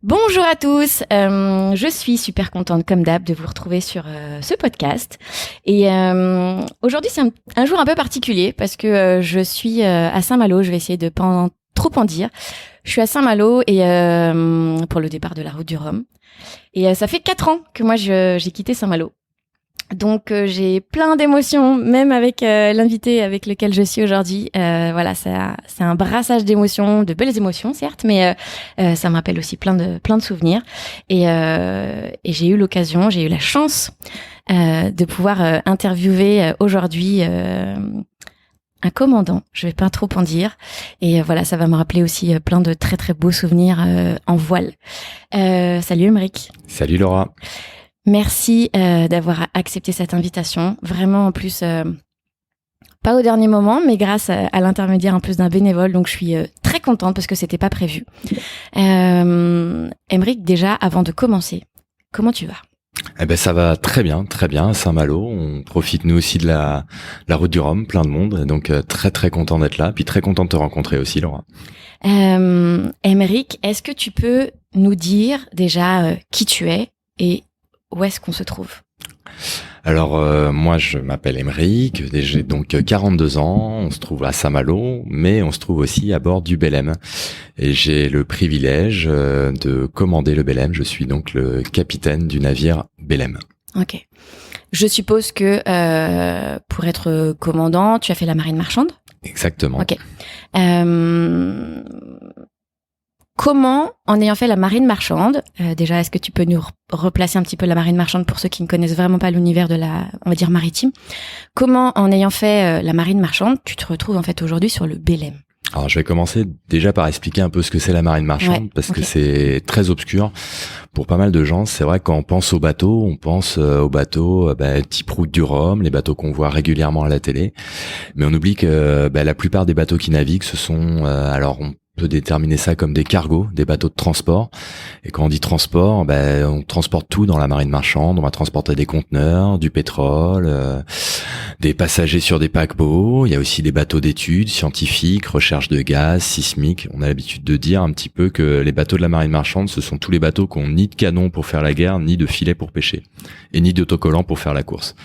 Bonjour à tous, je suis super contente comme d'hab de vous retrouver sur ce podcast et aujourd'hui c'est un jour un peu particulier parce que je suis à Saint-Malo, je vais essayer de pas trop en dire. Je suis à Saint-Malo et pour le départ de la route du Rhum et ça fait 4 ans que moi j'ai quitté Saint-Malo. Donc j'ai plein d'émotions, même avec l'invité avec lequel je suis aujourd'hui. Voilà, c'est un brassage d'émotions, de belles émotions certes, mais ça me rappelle aussi plein de souvenirs. Et j'ai eu la chance de pouvoir interviewer aujourd'hui un commandant. Je vais pas trop en dire. Et voilà, ça va me rappeler aussi plein de très très beaux souvenirs en voile. Salut Aymeric. Salut Laura. Merci d'avoir accepté cette invitation. Vraiment, en plus, pas au dernier moment, mais grâce à l'intermédiaire en plus d'un bénévole. Donc, je suis très contente parce que c'était pas prévu. Aymeric, déjà, avant de commencer, comment tu vas ? Eh ben ça va très bien à Saint-Malo. On profite nous aussi de la route du Rhum, plein de monde. Donc très très content d'être là, puis très content de te rencontrer aussi, Laura. Aymeric, est-ce que tu peux nous dire déjà qui tu es et où est-ce qu'on se trouve ? Alors moi je m'appelle Aymeric, j'ai donc 42 ans, on se trouve à Saint-Malo, mais on se trouve aussi à bord du Belem. Et j'ai le privilège de commander le Belem, je suis donc le capitaine du navire Belem. Ok. Je suppose que pour être commandant, tu as fait la marine marchande ? Exactement. Ok. Comment, en ayant fait la marine marchande, déjà, est-ce que tu peux nous replacer un petit peu la marine marchande pour ceux qui ne connaissent vraiment pas l'univers de on va dire, maritime. Comment, en ayant fait la marine marchande, tu te retrouves en fait aujourd'hui sur le Belem ? Alors je vais commencer déjà par expliquer un peu ce que c'est la marine marchande, parce que c'est très obscur pour pas mal de gens. C'est vrai que quand on pense aux bateaux, on pense aux bateaux type route du Rhum, les bateaux qu'on voit régulièrement à la télé, mais on oublie que la plupart des bateaux qui naviguent, ce sont on peut déterminer ça comme des cargos, des bateaux de transport. Et quand on dit transport, on transporte tout dans la marine marchande. On va transporter des conteneurs, du pétrole, des passagers sur des paquebots. Il y a aussi des bateaux d'études scientifiques, recherche de gaz, sismique. On a l'habitude de dire un petit peu que les bateaux de la marine marchande, ce sont tous les bateaux qui ont ni de canon pour faire la guerre, ni de filet pour pêcher, et ni d'autocollant pour faire la course.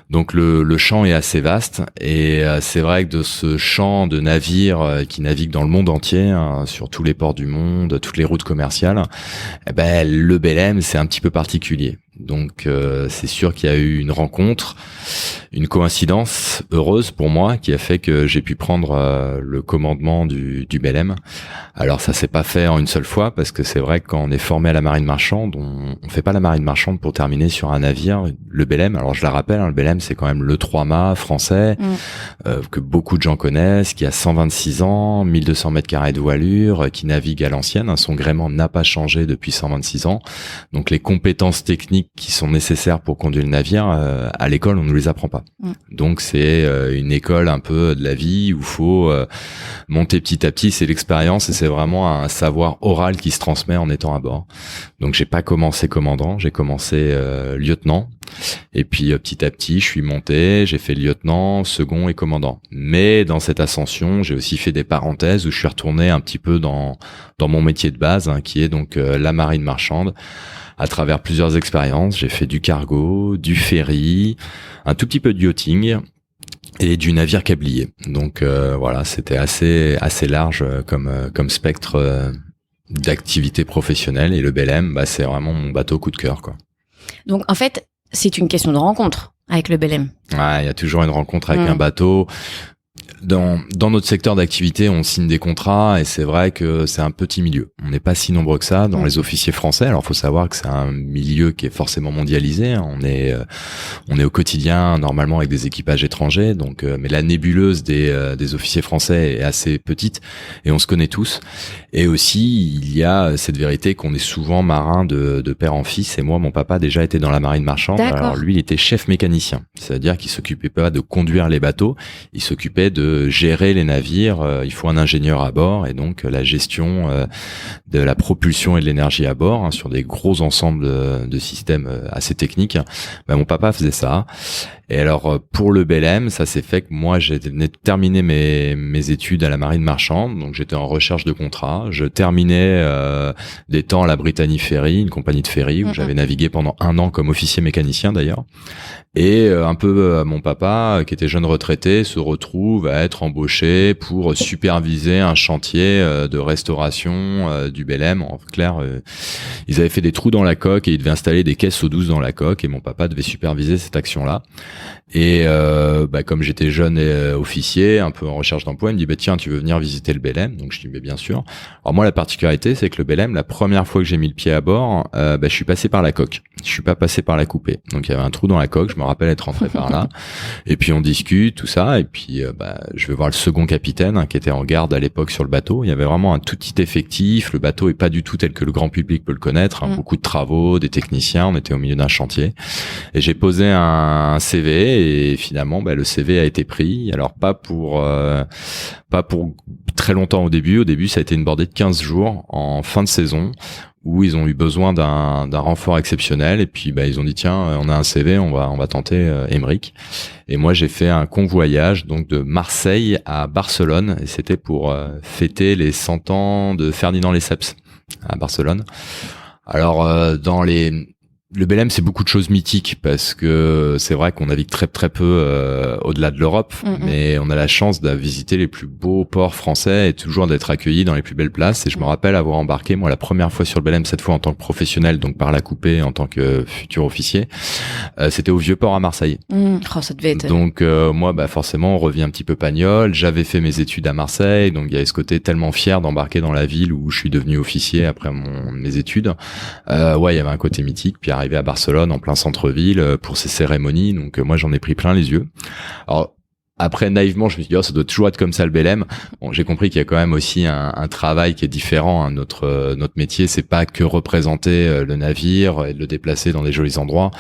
Donc le champ est assez vaste et c'est vrai que de ce champ de navires qui naviguent dans le monde entier, sur tous les ports du monde, toutes les routes commerciales, le Belem c'est un petit peu particulier. Donc c'est sûr qu'il y a eu une rencontre, une coïncidence heureuse pour moi qui a fait que j'ai pu prendre le commandement du Belem. Alors ça s'est pas fait en une seule fois parce que c'est vrai que quand on est formé à la marine marchande, on fait pas la marine marchande pour terminer sur un navire. Le Belem, alors je la rappelle, le Belem c'est quand même le 3-mâts français que beaucoup de gens connaissent, qui a 126 ans, 1200 mètres carrés de voilure, qui navigue à l'ancienne. Son gréement n'a pas changé depuis 126 ans. Donc les compétences techniques qui sont nécessaires pour conduire le navire, à l'école on nous les apprend pas. Donc c'est une école un peu de la vie où il faut monter petit à petit, c'est l'expérience et c'est vraiment un savoir oral qui se transmet en étant à bord. Donc j'ai pas commencé commandant, j'ai commencé lieutenant et puis petit à petit je suis monté, j'ai fait lieutenant, second et commandant. Mais dans cette ascension, j'ai aussi fait des parenthèses où je suis retourné un petit peu dans mon métier de base, qui est donc la marine marchande. À travers plusieurs expériences, j'ai fait du cargo, du ferry, un tout petit peu de yachting et du navire câblier. Donc voilà, c'était assez large comme spectre d'activité professionnelle. Et le Belem, c'est vraiment mon bateau coup de cœur, quoi. Donc en fait, c'est une question de rencontre avec le Belem. Ouais, il y a toujours une rencontre avec un bateau. Dans notre secteur d'activité, on signe des contrats et c'est vrai que c'est un petit milieu. On n'est pas si nombreux que ça dans les officiers français. Alors, faut savoir que c'est un milieu qui est forcément mondialisé. On est au quotidien normalement avec des équipages étrangers. Donc, mais la nébuleuse des officiers français est assez petite et on se connaît tous. Et aussi, il y a cette vérité qu'on est souvent marin de père en fils. Et moi, mon papa a déjà été dans la marine marchande. D'accord. Alors lui, il était chef mécanicien. C'est-à-dire qu'il s'occupait pas de conduire les bateaux, il s'occupait de gérer les navires. Il faut un ingénieur à bord et donc la gestion de la propulsion et de l'énergie à bord, sur des gros ensembles de systèmes assez techniques. Mon papa faisait ça. Et alors pour le Belém, ça s'est fait que moi j'ai venu de terminer mes études à la marine marchande, donc j'étais en recherche de contrat. Je terminais des temps à la Brittany Ferry, une compagnie de ferry où j'avais navigué pendant 1 an comme officier mécanicien d'ailleurs. Et un peu mon papa, qui était jeune retraité, se retrouve à être embauché pour superviser un chantier de restauration du Belém. En clair, ils avaient fait des trous dans la coque et ils devaient installer des caisses d'eau douce dans la coque, et mon papa devait superviser cette action-là. Et comme j'étais jeune officier, un peu en recherche d'emploi, il me dit tiens, tu veux venir visiter le Belém? Donc je dis mais bien sûr. Alors moi la particularité, c'est que le Belém, la première fois que j'ai mis le pied à bord, je suis passé par la coque. Je suis pas passé par la coupée. Donc il y avait un trou dans la coque, je me rappelle être rentré par là. Et puis on discute tout ça, et puis je vais voir le second capitaine qui était en garde à l'époque sur le bateau. Il y avait vraiment un tout petit effectif. Le bateau est pas du tout tel que le grand public peut le connaître. Beaucoup de travaux, des techniciens. On était au milieu d'un chantier. Et j'ai posé un CV. Et finalement, le CV a été pris. Alors pas pour très longtemps au début. Au début, ça a été une bordée de 15 jours en fin de saison où ils ont eu besoin d'un renfort exceptionnel. Et puis ils ont dit tiens, on a un CV, on va tenter Emeric. Et moi, j'ai fait un convoyage donc de Marseille à Barcelone. Et c'était pour fêter les 100 ans de Ferdinand Lesseps à Barcelone. Alors le Belém, c'est beaucoup de choses mythiques parce que c'est vrai qu'on navigue très très peu au-delà de l'Europe, mais on a la chance de visiter les plus beaux ports français et toujours d'être accueillis dans les plus belles places. Et je me rappelle avoir embarqué moi la première fois sur le Belém, cette fois en tant que professionnel, donc par la coupée en tant que futur officier. C'était au Vieux-Port à Marseille. Oh, ça devait être... Donc moi, forcément, on revient un petit peu pagnol. J'avais fait mes études à Marseille, donc il y avait ce côté tellement fier d'embarquer dans la ville où je suis devenu officier après mes études. Il y avait un côté mythique. Puis arrivé à Barcelone en plein centre-ville pour ces cérémonies, donc moi j'en ai pris plein les yeux. Alors après naïvement je me suis dit ça doit toujours être comme ça le Belém. Bon, j'ai compris qu'il y a quand même aussi un travail qui est différent. Notre métier, c'est pas que représenter le navire et de le déplacer dans des jolis endroits.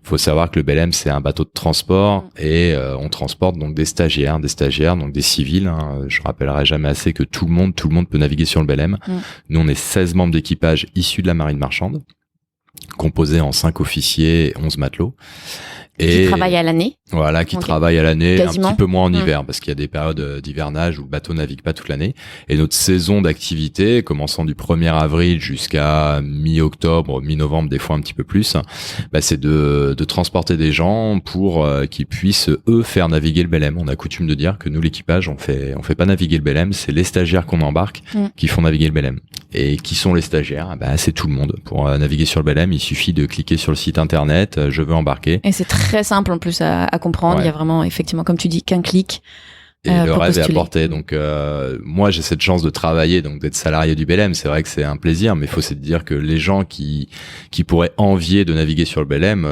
Il faut savoir que le Belém, c'est un bateau de transport et on transporte donc des stagiaires, donc des civils. Je rappellerai jamais assez que tout le monde peut naviguer sur le Belém. Nous on est 16 membres d'équipage issus de la marine marchande, composé en 5 officiers et 11 matelots. Qui travaillent à l'année. Voilà, qui travaillent à l'année, Quasiment. un petit peu moins en hiver, parce qu'il y a des périodes d'hivernage où le bateau navigue pas toute l'année. Et notre saison d'activité, commençant du 1er avril jusqu'à mi-octobre, mi-novembre, des fois un petit peu plus, c'est de transporter des gens pour qu'ils puissent, eux, faire naviguer le Belém. On a coutume de dire que nous, l'équipage, on fait pas naviguer le Belém, c'est les stagiaires qu'on embarque qui font naviguer le Belém. Et qui sont les stagiaires? C'est tout le monde. Pour naviguer sur le Belém, il suffit de cliquer sur le site internet, je veux embarquer. Et c'est très simple en plus à comprendre. Il y a vraiment, effectivement, comme tu dis, qu'un clic. Et le rêve est à portée. Donc moi j'ai cette chance de travailler, donc d'être salarié du Belém. C'est vrai que c'est un plaisir, mais il faut se dire que les gens qui pourraient envier de naviguer sur le Belém,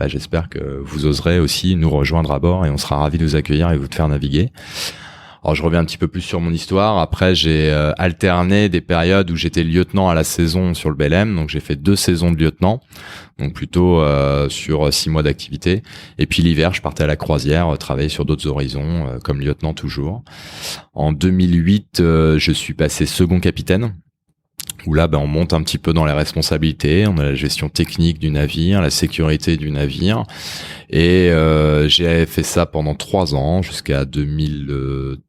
j'espère que vous oserez aussi nous rejoindre à bord et on sera ravis de vous accueillir et vous de faire naviguer. Alors je reviens un petit peu plus sur mon histoire. Après j'ai alterné des périodes où j'étais lieutenant à la saison sur le Belém, donc j'ai fait 2 saisons de lieutenant, donc plutôt sur 6 mois d'activité. Et puis l'hiver je partais à la croisière, travailler sur d'autres horizons comme lieutenant toujours. En 2008 je suis passé second capitaine, où là on monte un petit peu dans les responsabilités. On a la gestion technique du navire, la sécurité du navire, et j'ai fait ça pendant 3 ans jusqu'à 2011.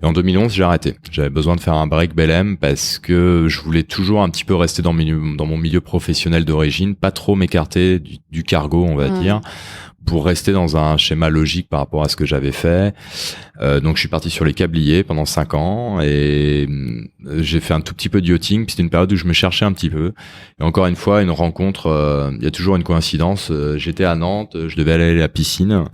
Et en 2011 j'ai arrêté. J'avais besoin de faire un break Belém parce que je voulais toujours un petit peu rester dans mon milieu professionnel d'origine, pas trop m'écarter du cargo, on va dire, pour rester dans un schéma logique par rapport à ce que j'avais fait. Donc je suis parti sur les câbliers pendant 5 ans et j'ai fait un tout petit peu de yachting. Puis c'était une période où je me cherchais un petit peu. Et encore une fois, une rencontre, il y a toujours une coïncidence. J'étais à Nantes, je devais aller à la piscine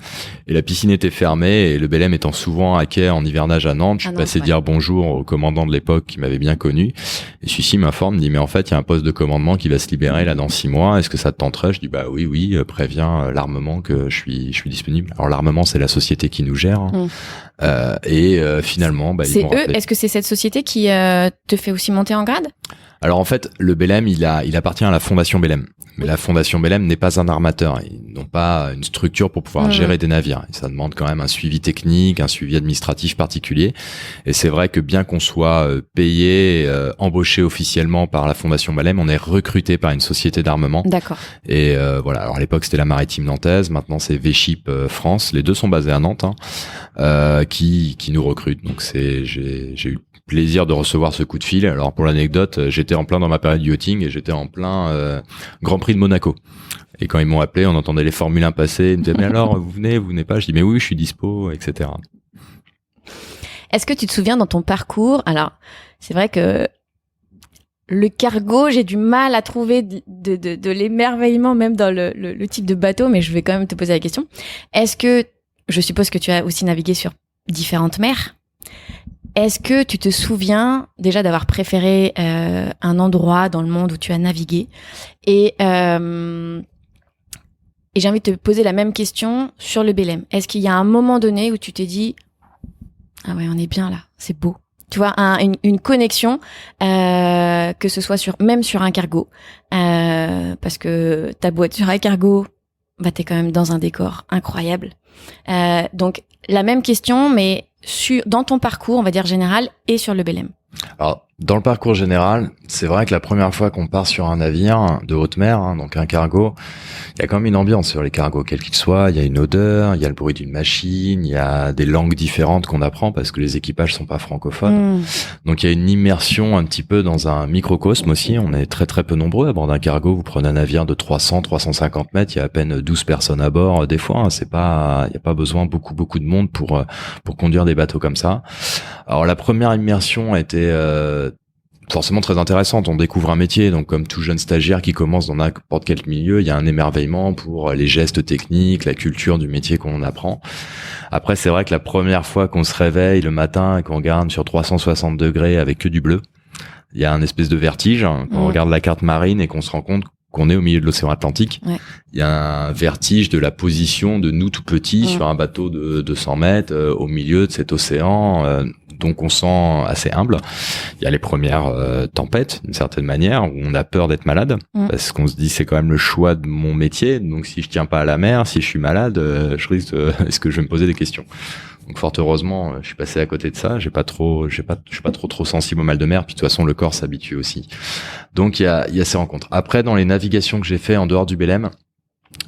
et la piscine était fermée. Et le Belém étant souvent à quai en hivernage à Nantes, je suis passé dire bonjour au commandant de l'époque qui m'avait bien connu. Et celui-ci m'informe, me dit mais en fait il y a un poste de commandement qui va se libérer là dans 6 mois. Est-ce que ça te tenterait? Je dis oui, préviens l'armement que je suis disponible. Alors l'armement c'est la société qui nous gère. Et finalement, c'est eux. Est-ce que c'est cette société qui te fait aussi monter en grade? Alors en fait, le Belém, il appartient à la Fondation Belém. Mais la Fondation Belém n'est pas un armateur. Ils n'ont pas une structure pour pouvoir gérer des navires. Et ça demande quand même un suivi technique, un suivi administratif particulier. Et c'est vrai que bien qu'on soit payé, embauché officiellement par la Fondation Belém, on est recruté par une société d'armement. D'accord. Et voilà. Alors à l'époque, c'était la Maritime nantaise. Maintenant, c'est V-Ship France. Les deux sont basés à Nantes, qui nous recrutent. Donc j'ai eu plaisir de recevoir ce coup de fil. Alors pour l'anecdote, j'étais en plein dans ma période yachting et j'étais en plein Grand Prix de Monaco. Et quand ils m'ont appelé, on entendait les Formule 1 passer. Ils me disaient mais alors vous venez pas? Je dis mais oui, je suis dispo, etc. Est-ce que tu te souviens dans ton parcours? Alors c'est vrai que le cargo, j'ai du mal à trouver de l'émerveillement même dans le type de bateau, mais je vais quand même te poser la question. Est-ce que, je suppose que tu as aussi navigué sur différentes mers. Est-ce que tu te souviens déjà d'avoir préféré un endroit dans le monde où tu as navigué? Et j'ai envie de te poser la même question sur le Belém. Est-ce qu'il y a un moment donné où tu t'es dit « Ah ouais, on est bien là, c'est beau ». Tu vois, une connexion, que ce soit même sur un cargo. Parce que ta boîte sur un cargo, bah, t'es quand même dans un décor incroyable. Donc, la même question, mais dans ton parcours, on va dire général, et sur le Belém. Alors, dans le parcours général, c'est vrai que la première fois qu'on part sur un navire de haute mer, donc un cargo, il y a quand même une ambiance sur les cargos, quel qu'il soit. Il y a une odeur, il y a le bruit d'une machine, il y a des langues différentes qu'on apprend parce que les équipages sont pas francophones. Donc il y a une immersion un petit peu dans un microcosme aussi. On est très très peu nombreux à bord d'un cargo. Vous prenez un navire de 300, 350 mètres, il y a à peine 12 personnes à bord. Des fois, il n'y a pas besoin beaucoup de monde pour conduire des bateaux comme ça. Alors la première immersion a été forcément très intéressante. On découvre un métier, donc comme tout jeune stagiaire qui commence dans n'importe quel milieu, il y a un émerveillement pour les gestes techniques, la culture du métier qu'on apprend. Après, c'est vrai que la première fois qu'on se réveille le matin et qu'on regarde sur 360 degrés avec que du bleu, il y a un espèce de vertige quand on regarde la carte marine et qu'on se rend compte qu'on est au milieu de l'océan Atlantique. Ouais. Il y a un vertige de la position de nous tout petits sur un bateau de 200 mètres au milieu de cet océan. Donc on sent assez humble. Il y a les premières tempêtes, d'une certaine manière, où on a peur d'être malade, parce qu'on se dit c'est quand même le choix de mon métier. Donc si je tiens pas à la mer, si je suis malade, je risque est-ce que je vais me poser des questions? Donc fort heureusement, je suis passé à côté de ça. Je suis pas trop sensible au mal de mer. Puis de toute façon, le corps s'habitue aussi. Donc il y a ces rencontres. Après, dans les navigations que j'ai fait en dehors du Belém,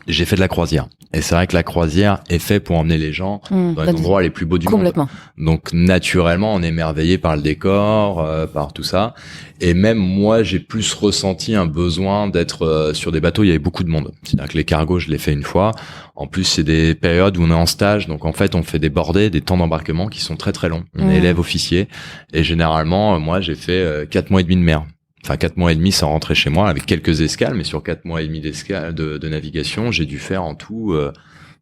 j'ai fait de la croisière. Et c'est vrai que la croisière est faite pour emmener les gens dans les endroits les plus beaux du monde. Donc naturellement, on est émerveillé par le décor, par tout ça. Et même moi, j'ai plus ressenti un besoin d'être sur des bateaux où il y avait beaucoup de monde. C'est-à-dire que les cargos, je l'ai fait une fois. En plus, c'est des périodes où on est en stage. Donc en fait, on fait des bordées, des temps d'embarquement qui sont très très longs. On est élève officier. Et généralement, moi, j'ai fait 4 mois et demi de mer. Enfin 4 mois et demi sans rentrer chez moi, avec quelques escales, mais sur 4 mois et demi d'escale de navigation, j'ai dû faire en tout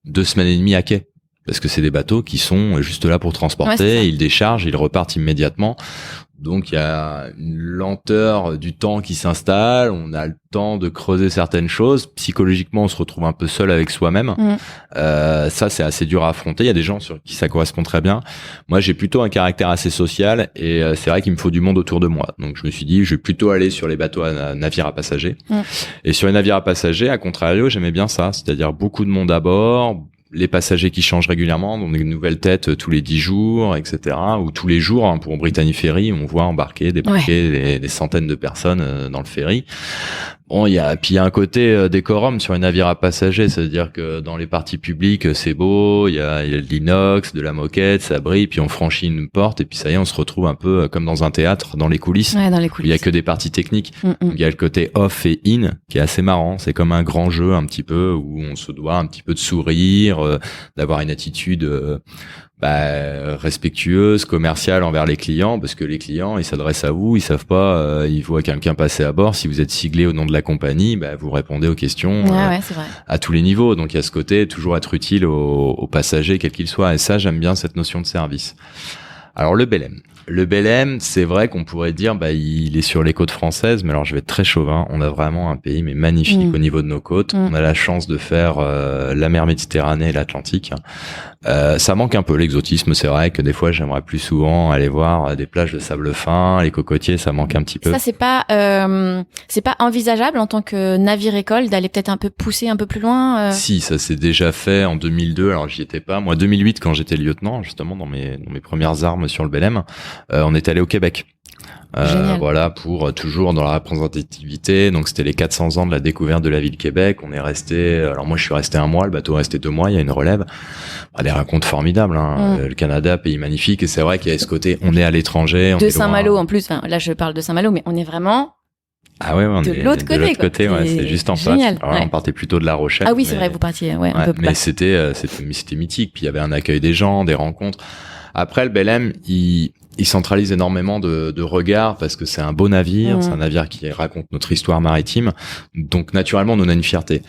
2 semaines et demie à quai. Parce que c'est des bateaux qui sont juste là pour transporter, ils déchargent, ils repartent immédiatement. Donc il y a une lenteur du temps qui s'installe, on a le temps de creuser certaines choses. Psychologiquement, on se retrouve un peu seul avec soi-même. Ça, c'est assez dur à affronter. Il y a des gens sur qui ça correspond très bien. Moi, j'ai plutôt un caractère assez social et c'est vrai qu'il me faut du monde autour de moi. Donc je me suis dit, je vais plutôt aller sur les bateaux à navires à passagers. Et sur les navires à passagers, à contrario, j'aimais bien ça. C'est-à-dire beaucoup de monde à bord, les passagers qui changent régulièrement, donc des nouvelles têtes tous les 10 jours, etc. Ou tous les jours, pour Brittany Ferry, on voit débarquer des centaines de personnes dans le ferry. Bon, il y a un côté décorum sur les navires à passagers, c'est-à-dire que dans les parties publiques, c'est beau, il y a de l'inox, de la moquette, ça brille, puis on franchit une porte et puis ça y est, on se retrouve un peu comme dans un théâtre, dans les coulisses. Ouais, dans les coulisses. Il y a que des parties techniques. Il y a le côté off et in qui est assez marrant. C'est comme un grand jeu un petit peu où on se doit un petit peu de sourire, d'avoir une attitude respectueuse, commerciale envers les clients, parce que les clients, ils s'adressent à vous, ils savent pas, ils voient quelqu'un passer à bord. Si vous êtes siglé au nom de la compagnie, vous répondez aux questions c'est vrai. À tous les niveaux. Donc il y a ce côté toujours être utile aux passagers, quel qu'il soit. Et ça, j'aime bien cette notion de service. Alors le Belém, c'est vrai qu'on pourrait dire, il est sur les côtes françaises, mais alors je vais être très chauvin. On a vraiment un pays magnifique au niveau de nos côtes. On a la chance de faire la mer Méditerranée et l'Atlantique. Ça manque un peu l'exotisme, c'est vrai que des fois j'aimerais plus souvent aller voir des plages de sable fin, les cocotiers, ça manque un petit peu. Ça c'est pas envisageable en tant que navire-école d'aller peut-être un peu pousser un peu plus loin Si, ça s'est déjà fait en 2002, alors j'y étais pas. Moi 2008 quand j'étais lieutenant, justement dans mes premières armes sur le Belém, on est allé au Québec. Voilà, pour toujours dans la représentativité. Donc c'était les 400 ans de la découverte de la ville de Québec. On est resté, alors moi je suis resté 1 mois, le bateau est resté 2 mois, il y a une relève. Des rencontres formidables, hein. Le Canada, pays magnifique, et c'est vrai qu'il y a ce côté, on est à l'étranger. De Saint-Malo en plus, enfin là je parle de Saint-Malo, mais on est vraiment... Ah ouais, on de est l'autre côté, ouais, c'est juste en face. Alors là, on partait plutôt de La Rochelle. Ah oui, c'est vrai, vous partiez, un peu plus mais c'était mythique. Puis il y avait un accueil des gens, des rencontres. Après, le Belém, il centralise énormément de regards parce que c'est un beau navire, c'est un navire qui raconte notre histoire maritime. Donc, naturellement, on en a une fierté.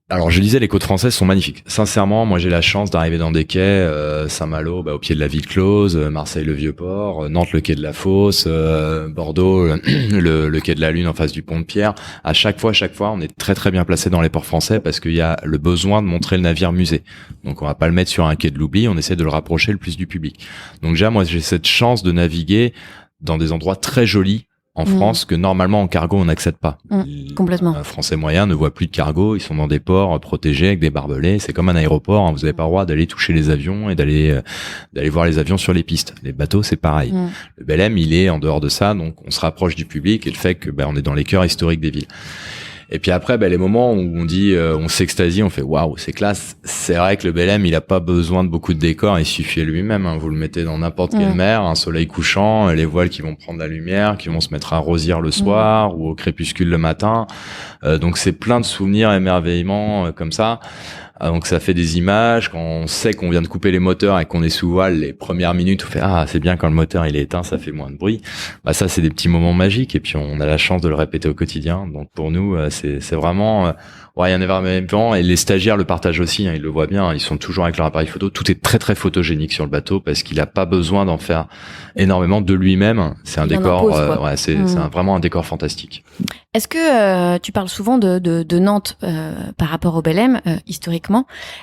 Alors, je disais, les côtes françaises sont magnifiques. Sincèrement, moi, j'ai la chance d'arriver dans des quais, Saint-Malo, au pied de la ville close, Marseille, le Vieux-Port, Nantes, le quai de la Fosse, Bordeaux, le quai de la Lune en face du pont de Pierre. À chaque fois, on est très, très bien placé dans les ports français parce qu'il y a le besoin de montrer le navire musée. Donc, on va pas le mettre sur un quai de l'oubli, on essaie de le rapprocher le plus du public. Donc, déjà, moi, j'ai cette chance de naviguer dans des endroits très jolis en France que normalement en cargo on n'accède pas. Complètement. Un Français moyen ne voit plus de cargo, ils sont dans des ports protégés avec des barbelés, c'est comme un aéroport, hein, vous n'avez pas le droit d'aller toucher les avions et d'aller voir les avions sur les pistes. Les bateaux c'est pareil. Le Belém il est en dehors de ça, donc on se rapproche du public et le fait que on est dans les cœurs historiques des villes. Et puis après, les moments où on dit, on s'extasie, on fait waouh, c'est classe. C'est vrai que le Belém, il a pas besoin de beaucoup de décors, il suffit lui-même. Hein. Vous le mettez dans n'importe quelle mer, un soleil couchant, les voiles qui vont prendre la lumière, qui vont se mettre à rosir le soir ou au crépuscule le matin. Donc c'est plein de souvenirs, émerveillements comme ça. Donc ça fait des images. Quand on sait qu'on vient de couper les moteurs et qu'on est sous voile, les premières minutes, on fait c'est bien quand le moteur il est éteint, ça fait moins de bruit. Ça c'est des petits moments magiques et puis on a la chance de le répéter au quotidien. Donc pour nous c'est vraiment il y a un événement et les stagiaires le partagent aussi. Hein, ils le voient bien. Ils sont toujours avec leur appareil photo. Tout est très très photogénique sur le bateau parce qu'il a pas besoin d'en faire énormément de lui-même. C'est un décor. C'est vraiment un décor fantastique. Est-ce que tu parles souvent de Nantes par rapport au Belém historiquement?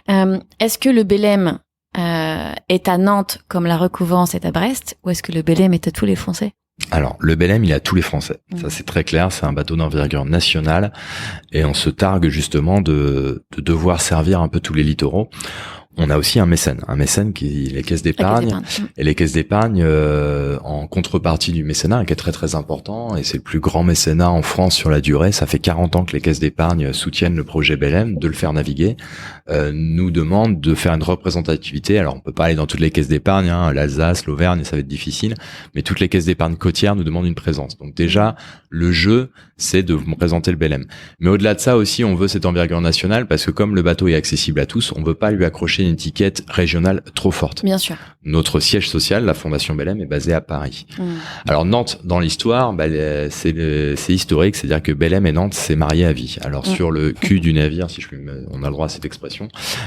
Est-ce que le Belém est à Nantes comme la Recouvance est à Brest, ou est-ce que le Belém est à tous les Français? Alors, le Belém, il est à tous les Français. Ça, c'est très clair. C'est un bateau d'envergure nationale et on se targue justement de devoir servir un peu tous les littoraux. On a aussi un mécène qui est les caisses d'épargne. Et les caisses d'épargne, en contrepartie du mécénat, qui est très très important, et c'est le plus grand mécénat en France sur la durée. Ça fait 40 ans que les caisses d'épargne soutiennent le projet Belém, de le faire naviguer. Nous demandent de faire une représentativité. Alors on peut pas aller dans toutes les caisses d'épargne, hein, l'Alsace, l'Auvergne, ça va être difficile, mais toutes les caisses d'épargne côtières nous demandent une présence. Donc déjà, le jeu, c'est de vous présenter le Belém. Mais au-delà de ça aussi, on veut cette envergure nationale parce que comme le bateau est accessible à tous, on veut pas lui accrocher une étiquette régionale trop forte. Bien sûr. Notre siège social, la Fondation Belém, est basée à Paris. Alors Nantes, dans l'histoire, c'est historique, c'est-à-dire que Belém et Nantes s'est marié à vie. Alors sur le cul du navire, si on a le droit à cette expression,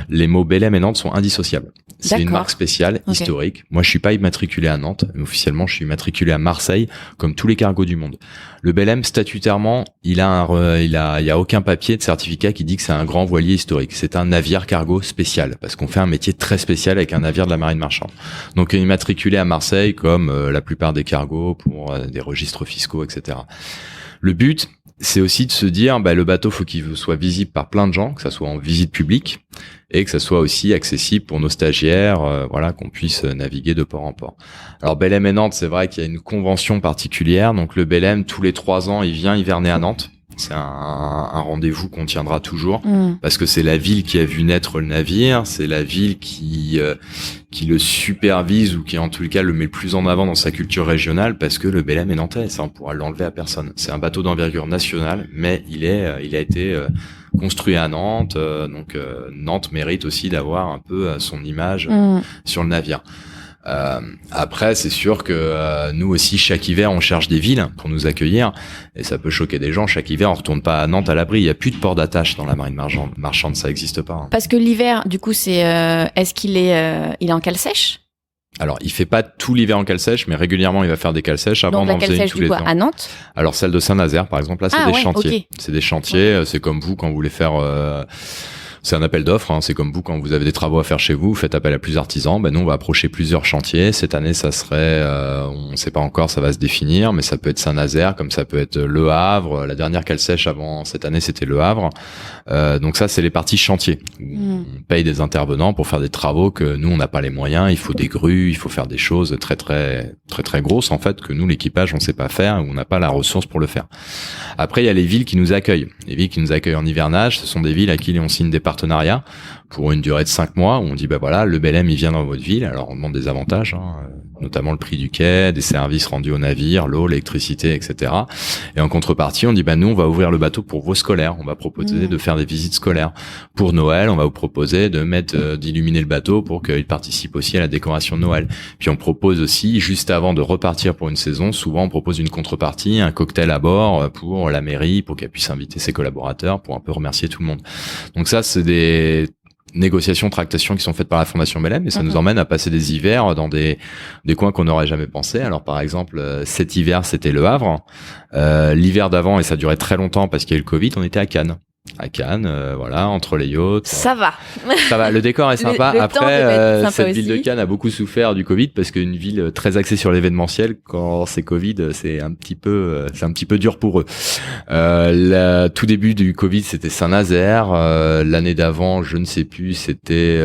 les mots Belém et Nantes sont indissociables. C'est une marque spéciale, historique. Moi, je suis pas immatriculé à Nantes, mais officiellement, je suis immatriculé à Marseille, comme tous les cargos du monde. Le Belém, statutairement, il y a aucun papier de certificat qui dit que c'est un grand voilier historique. C'est un navire cargo spécial, parce qu'on fait un métier très spécial avec un navire de la marine marchande. Donc, il est immatriculé à Marseille, comme la plupart des cargos, pour des registres fiscaux, etc. Le but, c'est aussi de se dire, le bateau, faut qu'il soit visible par plein de gens, que ça soit en visite publique, et que ça soit aussi accessible pour nos stagiaires, qu'on puisse naviguer de port en port. Alors Belém et Nantes, c'est vrai qu'il y a une convention particulière, donc le Belém, tous les 3 ans, il vient hiverner à Nantes. C'est un rendez-vous qu'on tiendra toujours parce que c'est la ville qui a vu naître le navire, c'est la ville qui le supervise ou qui en tout cas le met le plus en avant dans sa culture régionale parce que le Belém est nantais, ça on pourra l'enlever à personne. C'est un bateau d'envergure nationale, mais il a été construit à Nantes, donc Nantes mérite aussi d'avoir un peu son image sur le navire. Après, c'est sûr que nous aussi, chaque hiver, on cherche des villes pour nous accueillir, et ça peut choquer des gens. Chaque hiver, on retourne pas à Nantes à l'abri. Il y a plus de port d'attache dans la marine marchande, ça existe pas. Hein. Parce que l'hiver, du coup, c'est est-ce qu'il est en cale sèche? Alors, il fait pas tout l'hiver en cale sèche, mais régulièrement, il va faire des cales sèches. Avant, donc, la cale sèche, du coup, à Nantes? Alors, celle de Saint-Nazaire, par exemple, là, c'est des chantiers. Okay. C'est des chantiers. C'est comme vous, quand vous voulez faire C'est un appel d'offres, hein. C'est comme vous, quand vous avez des travaux à faire chez vous, vous faites appel à plusieurs artisans. Nous, on va approcher plusieurs chantiers. Cette année, ça serait, on ne sait pas encore, ça va se définir, mais ça peut être Saint-Nazaire, comme ça peut être Le Havre. La dernière cale sèche avant cette année, c'était Le Havre. Donc ça, c'est les parties chantiers. On paye des intervenants pour faire des travaux que nous, on n'a pas les moyens. Il faut des grues, il faut faire des choses très grosses, en fait, que nous, l'équipage, on sait pas faire, ou on n'a pas la ressource pour le faire. Après, il y a les villes qui nous accueillent. Les villes qui nous accueillent en hivernage, ce sont des villes à qui on signe des partenariats pour une durée de 5 mois, où on dit, voilà, le Belém, il vient dans votre ville. Alors, on demande des avantages, notamment le prix du quai, des services rendus au navire, l'eau, l'électricité, etc. Et en contrepartie, on dit, nous, on va ouvrir le bateau pour vos scolaires. On va proposer de faire des visites scolaires. Pour Noël, on va vous proposer d'illuminer le bateau pour qu'ils participent aussi à la décoration de Noël. Puis on propose aussi, juste avant de repartir pour une saison, souvent on propose une contrepartie, un cocktail à bord pour la mairie, pour qu'elle puisse inviter ses collaborateurs, pour un peu remercier tout le monde. Donc ça, c'est des négociations, tractations qui sont faites par la Fondation Belém, et ça nous emmène à passer des hivers dans des coins qu'on n'aurait jamais pensé. Alors par exemple, cet hiver, c'était Le Havre. L'hiver d'avant, et ça durait très longtemps parce qu'il y a eu le Covid, on était à Cannes. Entre les yachts. Ça va. Le décor est sympa. Après, cette ville de Cannes a beaucoup souffert du Covid parce qu'une ville très axée sur l'événementiel, quand c'est Covid, c'est un petit peu dur pour eux. Tout début du Covid, c'était Saint-Nazaire. L'année d'avant, je ne sais plus, c'était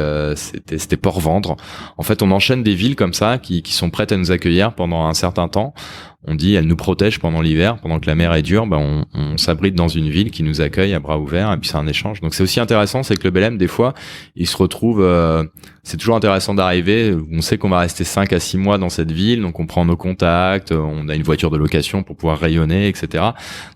Port-Vendre. En fait, on enchaîne des villes comme ça qui sont prêtes à nous accueillir pendant un certain temps. On dit, elle nous protège pendant l'hiver, pendant que la mer est dure, on s'abrite dans une ville qui nous accueille à bras ouverts, et puis c'est un échange. Donc c'est aussi intéressant, c'est que le Belém, des fois, il se retrouve, c'est toujours intéressant d'arriver, on sait qu'on va rester 5 à 6 mois dans cette ville, donc on prend nos contacts, on a une voiture de location pour pouvoir rayonner, etc.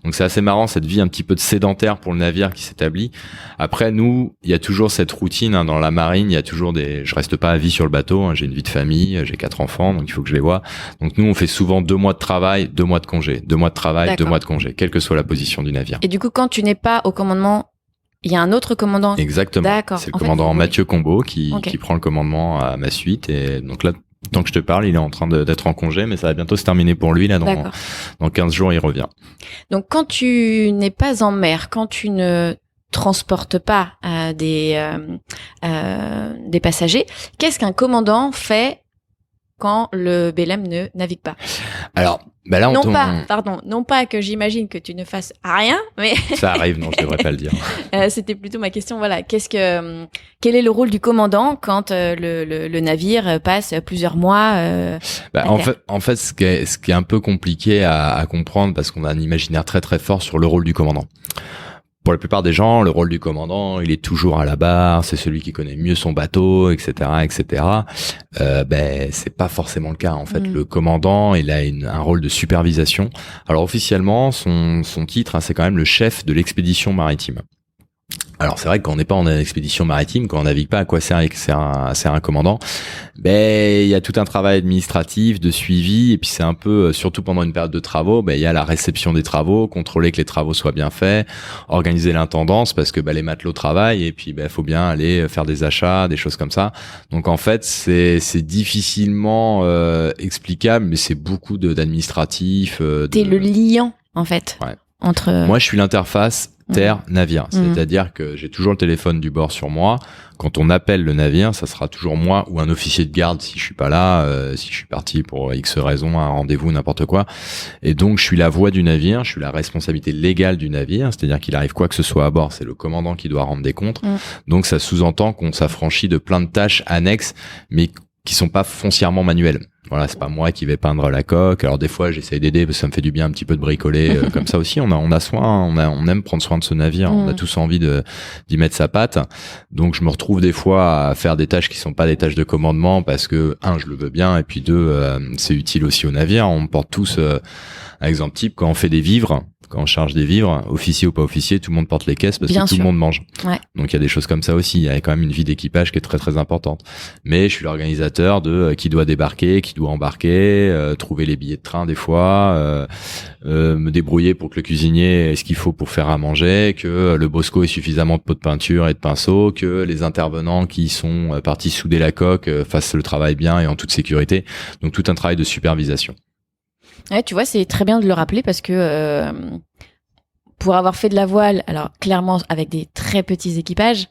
Donc c'est assez marrant, cette vie un petit peu de sédentaire pour le navire qui s'établit. Après, nous, il y a toujours cette routine, dans la marine, il y a toujours je reste pas à vie sur le bateau, j'ai une vie de famille, j'ai 4 enfants, donc il faut que je les vois. Donc nous, on fait souvent 2 mois de travail, 2 mois de congé, 2 mois de travail, 2 mois de congé, quelle que soit la position du navire. Et du coup, quand tu n'es pas au commandement, il y a un autre commandant. Exactement. D'accord. C'est le commandant Mathieu Combeau qui prend le commandement à ma suite. Et donc là, tant que je te parle, il est en train d'être en congé, mais ça va bientôt se terminer pour lui. Là, dans 15 jours, il revient. Donc, quand tu n'es pas en mer, quand tu ne transportes pas des passagers, qu'est-ce qu'un commandant fait quand le Belém ne navigue pas? Alors, là, non pas que j'imagine que tu ne fasses rien, mais ça arrive, non, je devrais pas le dire. C'était plutôt ma question. Voilà, quel est le rôle du commandant quand le navire passe plusieurs mois en fait, ce qui est un peu compliqué à comprendre, parce qu'on a un imaginaire très très fort sur le rôle du commandant. Pour la plupart des gens, le rôle du commandant, il est toujours à la barre, c'est celui qui connaît mieux son bateau, etc., etc. C'est pas forcément le cas. En fait, le commandant, il a un rôle de supervision. Alors officiellement, son titre, c'est quand même le chef de l'expédition maritime. Alors c'est vrai que quand on n'est pas en expédition maritime, quand on navigue pas, à quoi sert un commandant? Il y a tout un travail administratif, de suivi, et puis c'est un peu, surtout pendant une période de travaux, il y a la réception des travaux, contrôler que les travaux soient bien faits, organiser l'intendance, parce que les matelots travaillent, et puis faut bien aller faire des achats, des choses comme ça. Donc en fait, c'est difficilement explicable, mais c'est beaucoup d'administratif. T'es le liant, en fait. Ouais. Moi, je suis l'interface terre-navire. C'est-à-dire que j'ai toujours le téléphone du bord sur moi. Quand on appelle le navire, ça sera toujours moi ou un officier de garde si je suis pas là, si je suis parti pour X raison, un rendez-vous, n'importe quoi. Et donc, je suis la voix du navire, je suis la responsabilité légale du navire. C'est-à-dire qu'il arrive quoi que ce soit à bord, c'est le commandant qui doit rendre des comptes. Donc, ça sous-entend qu'on s'affranchit de plein de tâches annexes, mais qui sont pas foncièrement manuelles. Voilà, c'est pas moi qui vais peindre la coque. Alors des fois, j'essaye d'aider parce que ça me fait du bien un petit peu de bricoler comme ça aussi. On a soin, on aime prendre soin de ce navire. On a tous envie d'y mettre sa patte. Donc je me retrouve des fois à faire des tâches qui sont pas des tâches de commandement parce que je le veux bien, et puis c'est utile aussi au navire. On porte tous un exemple type quand on fait des vivres. Quand on charge des vivres, officier ou pas officier, tout le monde porte les caisses parce que tout le monde mange. Ouais. Donc il y a des choses comme ça aussi. Il y a quand même une vie d'équipage qui est très très importante. Mais je suis l'organisateur de qui doit débarquer, qui doit embarquer, trouver les billets de train des fois, me débrouiller pour que le cuisinier ait ce qu'il faut pour faire à manger, que le bosco ait suffisamment de pots de peinture et de pinceaux, que les intervenants qui sont partis souder la coque fassent le travail bien et en toute sécurité. Donc tout un travail de supervision. Ouais, tu vois, c'est très bien de le rappeler parce que pour avoir fait de la voile, alors clairement avec des très petits équipages,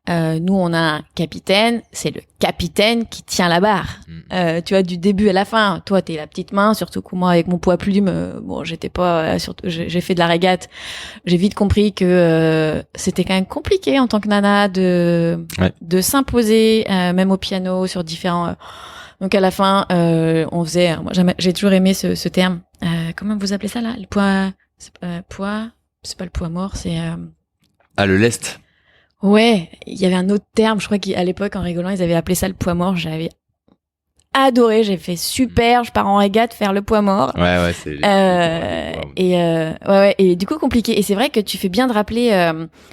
nous, on a un capitaine, c'est le capitaine qui tient la barre. Tu vois, du début à la fin. Toi, t'es la petite main, surtout que moi, avec mon poids plume, bon, j'étais pas, surtout, j'ai fait de la régate. J'ai vite compris que c'était quand même compliqué en tant que nana de s'imposer, même au piano, sur différents. Donc à la fin, on faisait. Moi, j'ai toujours aimé ce terme. Comment vous appelez ça là? Le poids, poids. C'est pas le poids mort, c'est. Le lest. Ouais, il y avait un autre terme, je crois qu'à l'époque, en rigolant, ils avaient appelé ça le poids mort. J'avais adoré, j'ai fait super, je pars en régate faire le poids mort. Ouais, c'est... et du coup, compliqué. Et c'est vrai que tu fais bien de rappeler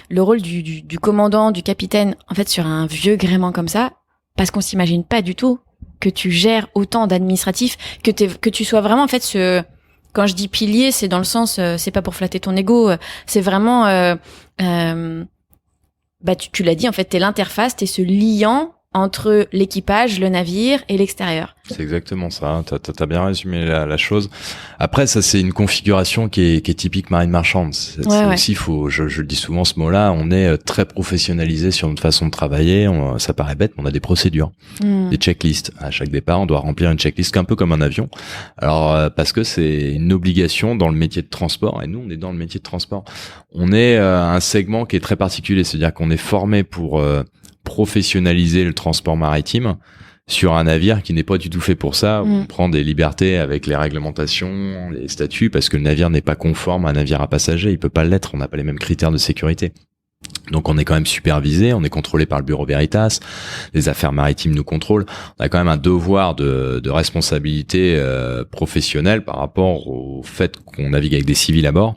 le rôle du commandant, du capitaine, en fait, sur un vieux gréement comme ça, parce qu'on s'imagine pas du tout que tu gères autant d'administratifs, que tu sois vraiment, en fait, quand je dis pilier, c'est dans le sens, c'est pas pour flatter ton ego, c'est vraiment... tu l'as dit, en fait, t'es l'interface, t'es ce liant entre l'équipage, le navire et l'extérieur. C'est exactement ça. T'as bien résumé la chose. Après, ça, c'est une configuration qui est typique marine marchande. Aussi, je le dis souvent, ce mot-là, on est très professionnalisé sur notre façon de travailler. Ça paraît bête, mais on a des procédures, des checklists. À chaque départ, on doit remplir une checklist un peu comme un avion. Alors, parce que c'est une obligation dans le métier de transport. Et nous, on est dans le métier de transport. On est un segment qui est très particulier. C'est-à-dire qu'on est formé pour professionnaliser le transport maritime sur un navire qui n'est pas du tout fait pour ça. On prend des libertés avec les réglementations, les statuts, parce que le navire n'est pas conforme à un navire à passagers. Il peut pas l'être. On n'a pas les mêmes critères de sécurité. Donc on est quand même supervisé, on est contrôlé par le Bureau Veritas, les affaires maritimes nous contrôlent. On a quand même un devoir de responsabilité professionnelle par rapport au fait qu'on navigue avec des civils à bord.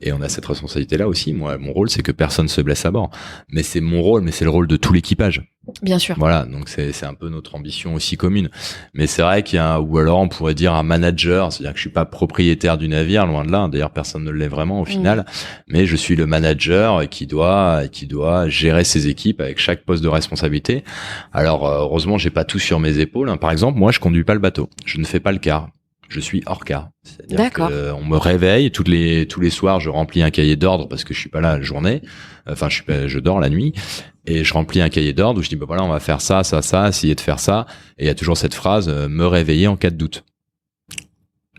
Et on a cette responsabilité-là aussi. Moi, mon rôle, c'est que personne se blesse à bord. Mais c'est mon rôle, mais c'est le rôle de tout l'équipage. Bien sûr. Voilà, donc c'est un peu notre ambition aussi commune. Mais c'est vrai qu'il y a ou alors on pourrait dire un manager, c'est-à-dire que je suis pas propriétaire du navire, loin de là. D'ailleurs, personne ne l'est vraiment au final. Mais je suis le manager qui doit gérer ses équipes avec chaque poste de responsabilité. Alors heureusement, j'ai pas tout sur mes épaules. Par exemple, moi, je conduis pas le bateau. Je ne fais pas le quart. Je suis hors quart. C'est-à-dire que on me réveille tous les soirs, je remplis un cahier d'ordre parce que je suis pas là la journée. Enfin, je dors la nuit et je remplis un cahier d'ordre où je dis voilà, on va faire ça, essayer de faire ça. Et il y a toujours cette phrase me réveiller en cas de doute.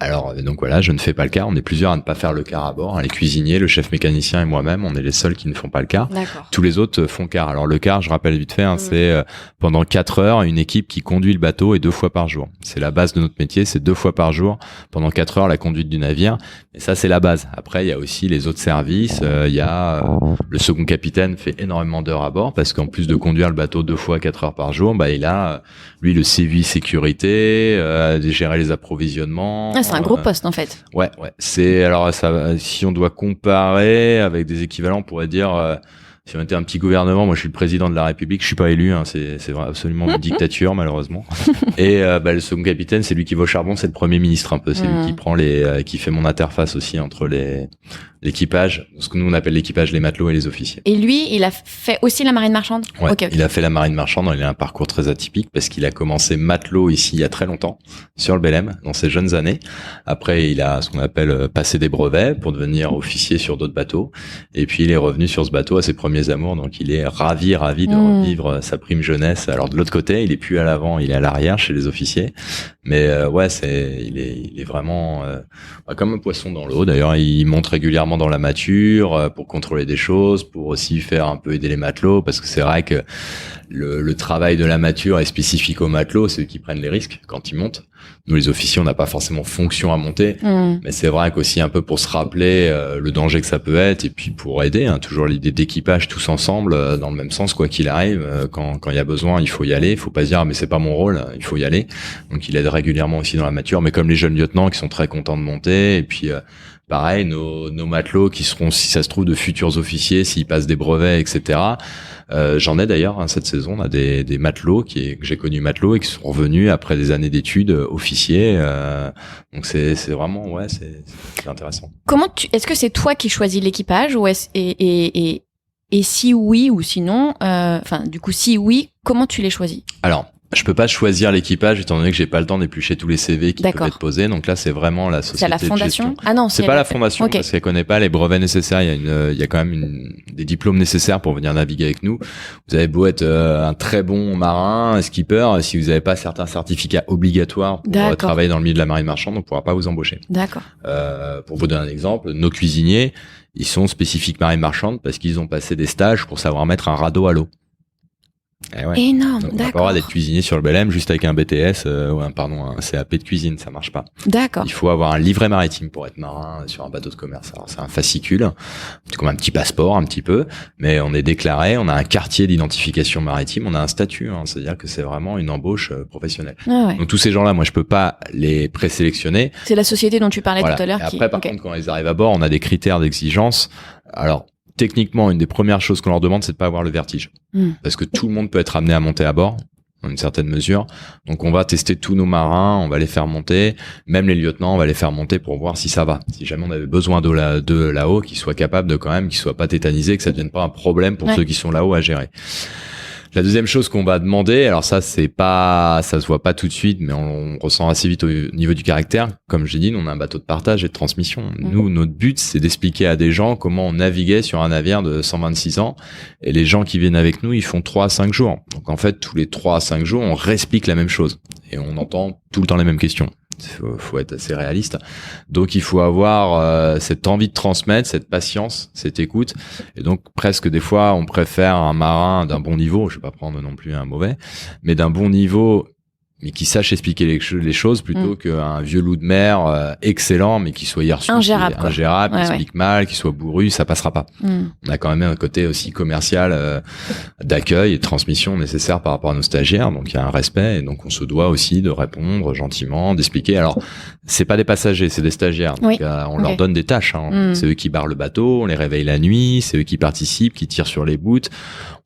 Alors donc voilà, je ne fais pas le quart. On est plusieurs à ne pas faire le quart à bord. Les cuisiniers, le chef mécanicien et moi-même, on est les seuls qui ne font pas le quart. Tous les autres font quart. Alors le quart, je rappelle vite fait, c'est pendant 4 heures une équipe qui conduit le bateau et 2 fois par jour. C'est la base de notre métier, c'est 2 fois par jour pendant 4 heures la conduite du navire. Et ça c'est la base. Après il y a aussi les autres services. Il y a le second capitaine fait énormément d'heures à bord parce qu'en plus de conduire le bateau 2 fois 4 heures par jour, il a lui le CV sécurité, gérer les approvisionnements. C'est un gros poste en fait. Ouais. C'est alors ça. Si on doit comparer avec des équivalents, on pourrait dire si on était un petit gouvernement, moi je suis le président de la République, je suis pas élu, c'est absolument une dictature malheureusement. Et le second capitaine, c'est lui qui va au charbon, c'est le premier ministre un peu, c'est lui qui prend qui fait mon interface aussi entre l'équipage, ce que nous on appelle l'équipage, les matelots et les officiers. Et lui, il a fait aussi la marine marchande. Ouais, okay. Il a fait la marine marchande, il a un parcours très atypique parce qu'il a commencé matelot ici il y a très longtemps sur le Belém dans ses jeunes années. Après, il a ce qu'on appelle passé des brevets pour devenir officier sur d'autres bateaux. Et puis il est revenu sur ce bateau à ses premiers amours, donc il est ravi de revivre sa prime jeunesse. Alors de l'autre côté, il est plus à l'avant, il est à l'arrière chez les officiers. Mais il est vraiment comme un poisson dans l'eau. D'ailleurs, il monte régulièrement dans la mâture pour contrôler des choses, pour aussi faire un peu aider les matelots, parce que c'est vrai que le travail de la mâture est spécifique aux matelots, c'est eux qui prennent les risques quand ils montent. Nous, les officiers, on n'a pas forcément fonction à monter, mais c'est vrai qu'aussi un peu pour se rappeler le danger que ça peut être, et puis pour aider, toujours l'idée d'équipage tous ensemble dans le même sens, quoi qu'il arrive. Quand il y a besoin, il faut y aller. Il faut pas se dire mais c'est pas mon rôle, il faut y aller. Donc il aide régulièrement aussi dans la mâture, mais comme les jeunes lieutenants qui sont très contents de monter, et puis pareil, nos matelots qui seront, si ça se trouve, de futurs officiers, s'ils passent des brevets, etc. J'en ai d'ailleurs cette saison, on a des matelots que j'ai connus matelots et qui sont revenus après des années d'études officiers. Donc c'est vraiment c'est intéressant. Est-ce que c'est toi qui choisis l'équipage ou et si oui ou sinon, du coup si oui, comment tu les choisis? Alors Je peux pas choisir l'équipage étant donné que j'ai pas le temps d'éplucher tous les CV qui peuvent être posés. Donc là, c'est vraiment la société c'est à la fondation de gestion. Ah non, c'est pas la fondation parce qu'elle connaît pas les brevets nécessaires. Il y a quand même des diplômes nécessaires pour venir naviguer avec nous. Vous avez beau être un très bon marin, un skipper, si vous n'avez pas certains certificats obligatoires pour travailler dans le milieu de la marine marchande, on pourra pas vous embaucher. D'accord. Pour vous donner un exemple, nos cuisiniers, ils sont spécifiques marine marchande parce qu'ils ont passé des stages pour savoir mettre un radeau à l'eau. Énorme, donc, on va pas avoir d'être cuisinier sur le BLM juste avec un BTS ou un CAP de cuisine, ça marche pas. D'accord. Il faut avoir un livret maritime pour être marin sur un bateau de commerce. Alors c'est un fascicule, c'est comme un petit passeport un petit peu, mais on est déclaré, on a un quartier d'identification maritime, on a un statut, c'est-à-dire que c'est vraiment une embauche professionnelle. Donc tous ces gens-là, moi je peux pas les présélectionner. C'est la société dont tu parlais tout à l'heure. Et après par contre quand ils arrivent à bord, on a des critères d'exigence. Alors techniquement, une des premières choses qu'on leur demande, c'est de pas avoir le vertige. Parce que tout le monde peut être amené à monter à bord, dans une certaine mesure. Donc, on va tester tous nos marins, on va les faire monter. Même les lieutenants, on va les faire monter pour voir si ça va. Si jamais on avait besoin de là-haut, qu'ils soient capables de quand même, qu'ils soient pas tétanisés, que ça devienne pas un problème pour ceux qui sont là-haut à gérer. La deuxième chose qu'on va demander, alors ça se voit pas tout de suite, mais on ressent assez vite au niveau du caractère. Comme j'ai dit, nous, on a un bateau de partage et de transmission. Nous, notre but, c'est d'expliquer à des gens comment on naviguait sur un navire de 126 ans. Et les gens qui viennent avec nous, ils font 3 à 5 jours. Donc en fait, tous les 3 à 5 jours, on réexplique la même chose. Et on entend tout le temps les mêmes questions. Faut être assez réaliste. Donc il faut avoir cette envie de transmettre, cette patience, cette écoute. Et donc presque des fois, on préfère un marin d'un bon niveau, je vais pas prendre non plus un mauvais, mais d'un bon niveau, mais qui sache expliquer les choses plutôt qu'un vieux loup de mer excellent, mais qui soit hirsute, ingérable, qui explique mal, qui soit bourru, ça passera pas. On a quand même un côté aussi commercial d'accueil et de transmission nécessaire par rapport à nos stagiaires, donc il y a un respect, et donc on se doit aussi de répondre gentiment, d'expliquer. Alors, c'est pas des passagers, c'est des stagiaires, donc on leur donne des tâches. C'est eux qui barrent le bateau, on les réveille la nuit, c'est eux qui participent, qui tirent sur les bouts.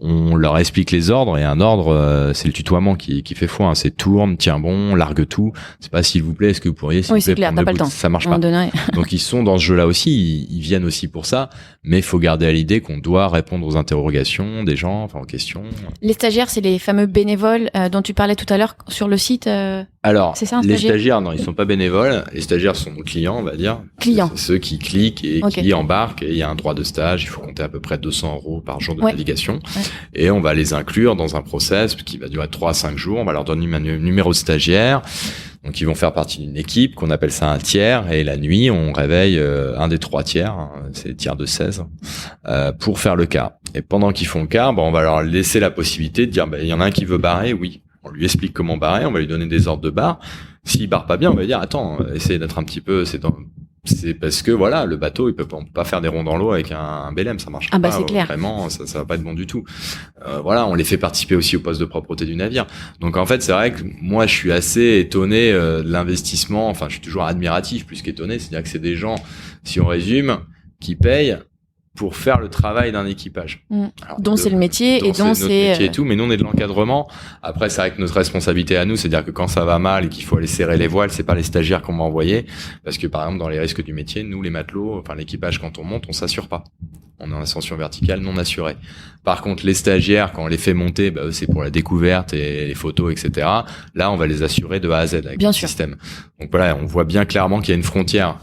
On leur explique les ordres, et un ordre, c'est le tutoiement qui fait foi. C'est tourne, tiens bon, largue tout. C'est pas s'il vous plaît, est-ce que vous pourriez, s'il vous plaît, prendre le bout. Ça marche pas. Donc ils sont dans ce jeu-là aussi, ils viennent aussi pour ça, mais il faut garder à l'idée qu'on doit répondre aux interrogations des gens, enfin aux questions. Les stagiaires, c'est les fameux bénévoles dont tu parlais tout à l'heure sur le site. Alors, c'est ça, les stagiaires, non, ils sont pas bénévoles. Les stagiaires sont nos clients, on va dire. Clients. C'est ceux qui cliquent et qui embarquent. Et il y a un droit de stage. Il faut compter à peu près 200 € par jour de navigation. Et on va les inclure dans un process qui va durer 3 à 5 jours. On va leur donner un numéro de stagiaire. Donc, ils vont faire partie d'une équipe qu'on appelle ça un tiers. Et la nuit, on réveille un des 3 tiers. C'est les tiers de 16. Pour faire le quart. Et pendant qu'ils font le quart, on va leur laisser la possibilité de dire, il y en a un qui veut barrer, oui. On lui explique comment barrer, on va lui donner des ordres de barre. S'il barre pas bien, on va lui dire, attends, essaye d'être un petit peu, c'est parce que voilà, le bateau, on peut pas faire des ronds dans l'eau avec un BLM, ça marche pas. C'est clair. Vraiment, ça va pas être bon du tout. Voilà, on les fait participer aussi au poste de propreté du navire. Donc en fait, c'est vrai que moi, je suis assez étonné de l'investissement. Enfin, je suis toujours admiratif plus qu'étonné. C'est-à-dire que c'est des gens, si on résume, qui payent pour faire le travail d'un équipage. Alors, dont c'est le métier et dont c'est notre métier et tout, mais nous on est de l'encadrement. Après c'est vrai que notre responsabilité à nous, c'est-à-dire que quand ça va mal et qu'il faut aller serrer les voiles, c'est pas les stagiaires qu'on va envoyer, parce que par exemple dans les risques du métier, nous les matelots, enfin l'équipage quand on monte, on s'assure pas. On est en ascension verticale non assurée. Par contre les stagiaires quand on les fait monter, eux, c'est pour la découverte et les photos, etc. Là on va les assurer de A à Z avec le système. Donc voilà, on voit bien clairement qu'il y a une frontière.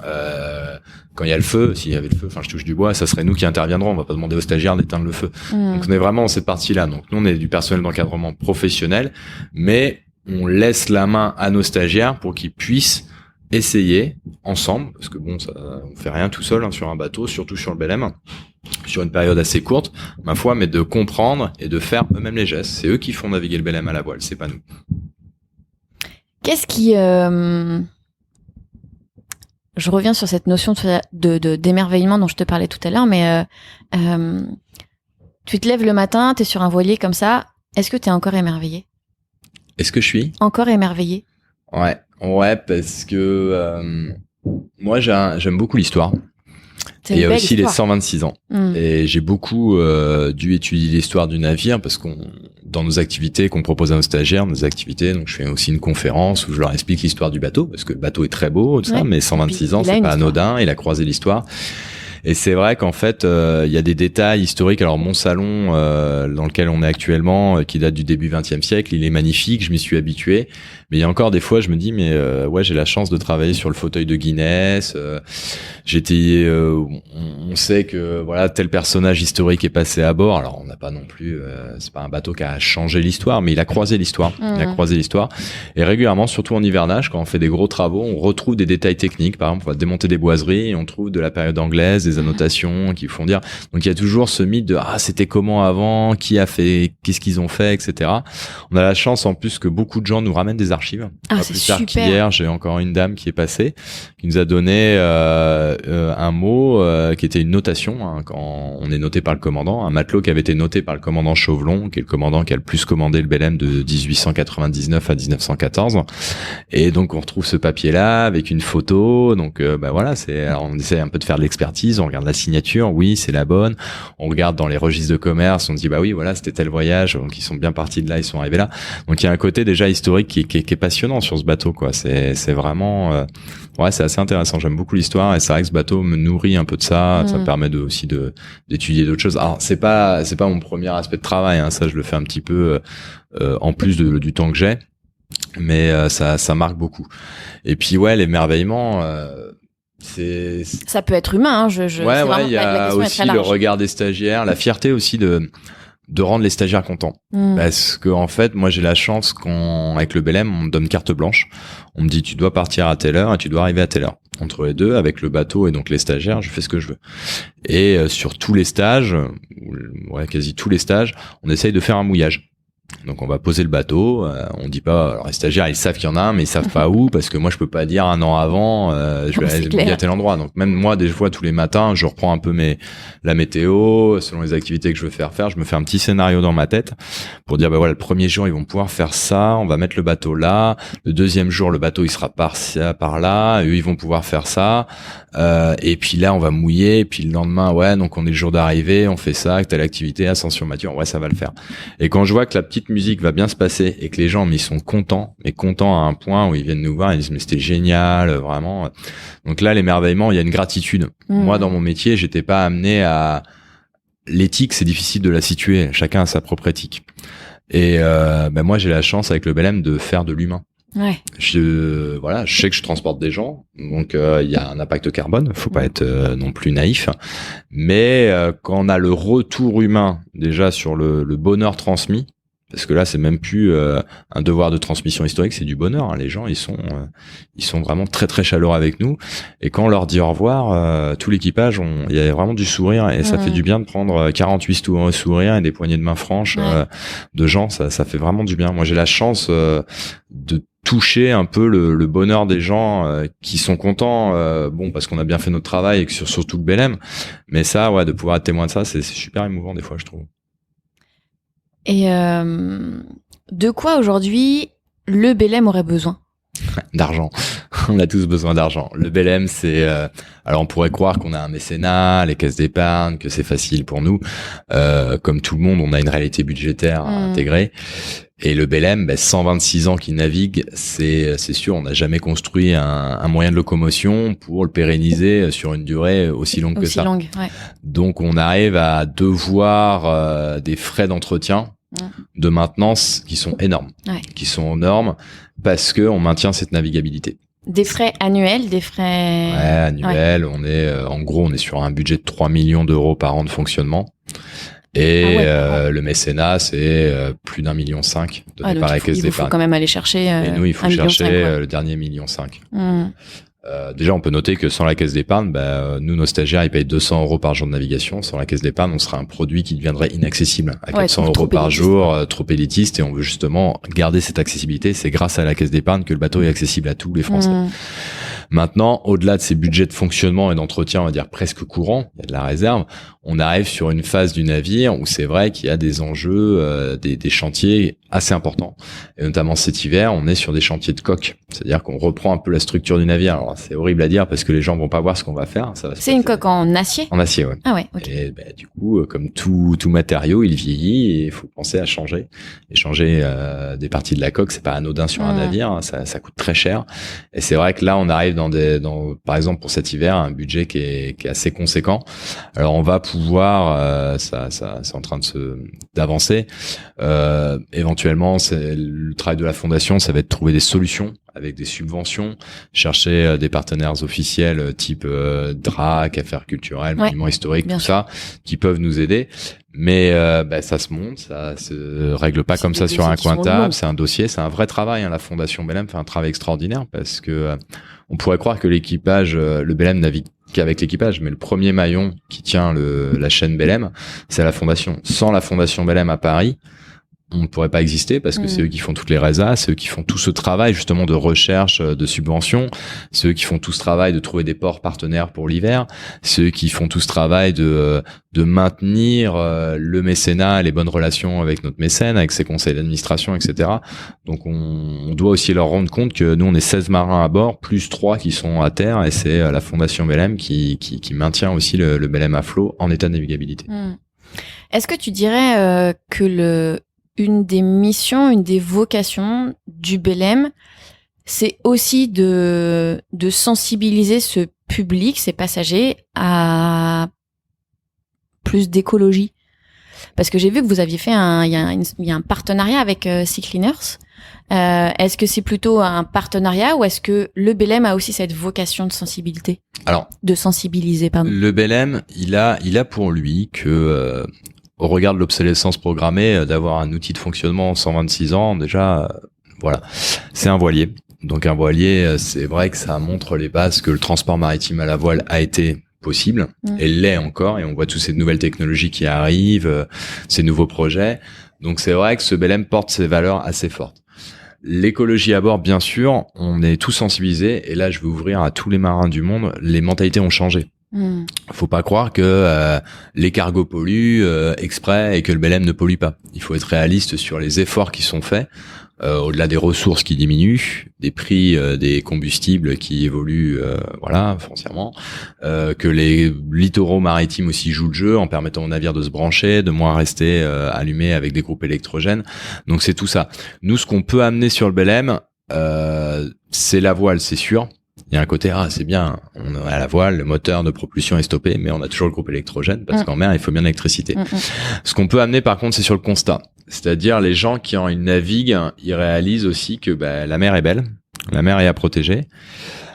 Quand il y a le feu, s'il y avait le feu, enfin je touche du bois, ça serait nous qui interviendrons, on va pas demander aux stagiaires d'éteindre le feu. Donc on est vraiment dans cette partie-là. Donc nous on est du personnel d'encadrement professionnel, mais on laisse la main à nos stagiaires pour qu'ils puissent essayer ensemble, parce que on fait rien tout seul sur un bateau, surtout sur le BLM, sur une période assez courte, ma foi, mais de comprendre et de faire eux-mêmes les gestes. C'est eux qui font naviguer le BLM à la voile, c'est pas nous. Qu'est-ce qui je reviens sur cette notion d'émerveillement dont je te parlais tout à l'heure, mais tu te lèves le matin, t'es sur un voilier comme ça, est-ce que t'es encore émerveillé ? Est-ce que je suis ? Encore émerveillé ? Ouais, parce que moi j'aime beaucoup l'histoire. Et il y a aussi les 126 ans. Et j'ai beaucoup dû étudier l'histoire du navire parce dans nos activités qu'on propose à nos stagiaires, donc je fais aussi une conférence où je leur explique l'histoire du bateau parce que le bateau est très beau, tout ça, mais 126 ans, c'est pas anodin, il a croisé l'histoire. Et c'est vrai qu'en fait, il y a des détails historiques. Alors mon salon dans lequel on est actuellement, qui date du début 20e siècle, il est magnifique, je m'y suis habitué. Mais il y a encore des fois, je me dis, mais ouais, j'ai la chance de travailler sur le fauteuil de Guinness. On sait que voilà, tel personnage historique est passé à bord. Alors on n'a pas non plus, c'est pas un bateau qui a changé l'histoire, mais il a croisé l'histoire. Il a croisé l'histoire. Et régulièrement, surtout en hivernage, quand on fait des gros travaux, on retrouve des détails techniques. Par exemple, on va démonter des boiseries et on trouve de la période anglaise, des annotations qui font dire. Donc il y a toujours ce mythe de c'était comment avant, qui a fait, qu'est-ce qu'ils ont fait, etc. On a la chance en plus que beaucoup de gens nous ramènent des archives. C'est super. Qu'hier, j'ai encore une dame qui est passée, qui nous a donné un mot qui était une notation quand on est noté par le commandant, un matelot qui avait été noté par le commandant Chauvelon, qui est le commandant qui a le plus commandé le Belem de 1899 à 1914. Et donc on retrouve ce papier-là avec une photo. Donc voilà, alors on essaie un peu de faire de l'expertise, on regarde la signature, oui, c'est la bonne. On regarde dans les registres de commerce, on dit oui, voilà, c'était tel voyage, donc ils sont bien partis de là, ils sont arrivés là. Donc il y a un côté déjà historique qui est passionnant sur ce bateau, quoi. C'est vraiment c'est assez intéressant. J'aime beaucoup l'histoire et c'est vrai que ce bateau me nourrit un peu de ça. Ça me permet aussi d'étudier d'autres choses. Alors c'est pas mon premier aspect de travail, ça je le fais un petit peu en plus du temps que j'ai, mais ça marque beaucoup. Et puis l'émerveillement, ça peut être humain. Il y a aussi le regard des stagiaires, la fierté aussi de rendre les stagiaires contents. Parce que en fait, moi j'ai la chance avec le Belem, on me donne carte blanche. On me dit tu dois partir à telle heure et tu dois arriver à telle heure. Entre les deux, avec le bateau et donc les stagiaires, je fais ce que je veux. Et sur tous les stages, quasi tous les stages, on essaye de faire un mouillage. Donc on va poser le bateau, on dit pas, alors les stagiaires ils savent qu'il y en a un mais ils savent pas où, parce que moi je peux pas dire un an avant je vais aller mouiller à tel endroit. Donc même moi des fois tous les matins je reprends un peu la météo selon les activités que je veux faire, je me fais un petit scénario dans ma tête pour dire le premier jour ils vont pouvoir faire ça, on va mettre le bateau là, le deuxième jour le bateau il sera par là, eux ils vont pouvoir faire ça, et puis là on va mouiller, et puis le lendemain donc on est le jour d'arrivée, on fait ça, telle activité, ascension mature, ça va le faire. Et quand je vois que la petite musique va bien se passer et que les gens, mais ils sont contents, mais contents à un point où ils viennent nous voir et ils disent mais c'était génial, vraiment. Donc là, l'émerveillement, il y a une gratitude. Moi, dans mon métier, j'étais pas amené à... L'éthique, c'est difficile de la situer. Chacun a sa propre éthique. Et moi, j'ai la chance avec le Belem de faire de l'humain. Je sais que je transporte des gens, donc il y a un impact carbone, faut pas être non plus naïf, mais quand on a le retour humain déjà sur le bonheur transmis, parce que là c'est même plus un devoir de transmission historique, c'est du bonheur, les gens ils sont vraiment très très chaleureux avec nous, et quand on leur dit au revoir, tout l'équipage, il y a vraiment du sourire, et ça fait du bien de prendre 48 sourires et des poignées de main franches de gens, ça fait vraiment du bien. Moi j'ai la chance de toucher un peu le bonheur des gens qui sont contents, parce qu'on a bien fait notre travail et que surtout le Belem, mais ça de pouvoir être témoin de ça, c'est super émouvant des fois, je trouve. Et de quoi aujourd'hui le Belem aurait besoin? D'argent. On a tous besoin d'argent. Le Belem, c'est... alors on pourrait croire qu'on a un mécénat, les caisses d'épargne, que c'est facile pour nous. Comme tout le monde, on a une réalité budgétaire à intégrer. Et le Belem, 126 ans qu'il navigue, c'est sûr, on n'a jamais construit un moyen de locomotion pour le pérenniser sur une durée aussi longue que ça. Donc on arrive à devoir des frais d'entretien, de maintenance qui sont énormes, parce que on maintient cette navigabilité. Des frais annuels, des frais... annuels. On est, en gros, on est sur un budget de 3 millions d'euros par an de fonctionnement. Et le mécénat, c'est plus d'1,5 million donné par la caisse d'épargne. Il faut quand même aller chercher et nous, il faut chercher le dernier 1,5 million. Déjà, on peut noter que sans la caisse d'épargne, nous, nos stagiaires, ils payent 200 euros par jour de navigation. Sans la caisse d'épargne, on serait un produit qui deviendrait inaccessible. À 400 euros par jour, trop élitiste, et on veut justement garder cette accessibilité. C'est grâce à la caisse d'épargne que le bateau est accessible à tous les Français. Maintenant, au-delà de ces budgets de fonctionnement et d'entretien, on va dire presque courants, il y a de la réserve, on arrive sur une phase du navire où c'est vrai qu'il y a des enjeux, des chantiers assez important, et notamment cet hiver, on est sur des chantiers de coque, c'est-à-dire qu'on reprend un peu la structure du navire. Alors c'est horrible à dire parce que les gens vont pas voir ce qu'on va faire. C'est une coque en acier. En acier, ouais. Ah ouais. Ok. Et du coup, comme tout matériau, il vieillit et il faut penser à changer. Et changer des parties de la coque, c'est pas anodin sur un navire, hein, ça coûte très cher. Et c'est vrai que là, on arrive dans par exemple pour cet hiver, un budget qui est assez conséquent. Alors on va pouvoir, ça c'est en train d'avancer. Éventuellement, c'est le travail de la fondation, ça va être de trouver des solutions avec des subventions, chercher des partenaires officiels type DRAC, Affaires culturelles, Monuments historiques, tout ça, qui peuvent nous aider. Mais ça se monte, ça se règle pas comme ça sur un coin de table. C'est un dossier, c'est un vrai travail. La Fondation Belém fait un travail extraordinaire parce que on pourrait croire que l'équipage, le Belém navigue qu'avec l'équipage, mais le premier maillon qui tient la chaîne Belém, c'est la Fondation. Sans la Fondation Belém à Paris, on ne pourrait pas exister parce que c'est eux qui font toutes les résas, c'est eux qui font tout ce travail justement de recherche, de subvention, c'est eux qui font tout ce travail de trouver des ports partenaires pour l'hiver, c'est eux qui font tout ce travail de maintenir le mécénat, les bonnes relations avec notre mécène, avec ses conseils d'administration, etc. Donc on doit aussi leur rendre compte que nous on est 16 marins à bord, plus 3 qui sont à terre, et c'est la Fondation Belém qui maintient aussi le Belém à flot en état de navigabilité. Est-ce que tu dirais que une des missions, une des vocations du Belém, c'est aussi de sensibiliser ce public, ces passagers, à plus d'écologie? Parce que j'ai vu que vous aviez fait il y a un partenariat avec Sea Cleaners. Est-ce que c'est plutôt un partenariat ou est-ce que le Belém a aussi cette vocation de sensibilité? Alors, de sensibiliser, pardon. Le Belém, il a pour lui que au regard de l'obsolescence programmée, d'avoir un outil de fonctionnement en 126 ans, déjà, voilà, c'est un voilier. Donc un voilier, c'est vrai que ça montre les bases que le transport maritime à la voile a été possible, et l'est encore, et on voit toutes ces nouvelles technologies qui arrivent, ces nouveaux projets. Donc c'est vrai que ce Belém porte ces valeurs assez fortes. L'écologie à bord, bien sûr, on est tous sensibilisés, et là je veux ouvrir à tous les marins du monde, les mentalités ont changé. Faut pas croire que les cargos polluent exprès et que le Belém ne pollue pas. Il faut être réaliste sur les efforts qui sont faits, au-delà des ressources qui diminuent, des prix des combustibles qui évoluent, foncièrement, que les littoraux maritimes aussi jouent le jeu en permettant aux navires de se brancher, de moins rester allumés avec des groupes électrogènes. Donc c'est tout ça. Nous, ce qu'on peut amener sur le Belém, c'est la voile, c'est sûr. Il y a un côté, c'est bien, on est à la voile, le moteur de propulsion est stoppé, mais on a toujours le groupe électrogène, parce qu'en mer, il faut bien l'électricité. Ce qu'on peut amener, par contre, c'est sur le constat. C'est-à-dire, les gens qui, ils naviguent, ils réalisent aussi que la mer est belle, la mer est à protéger.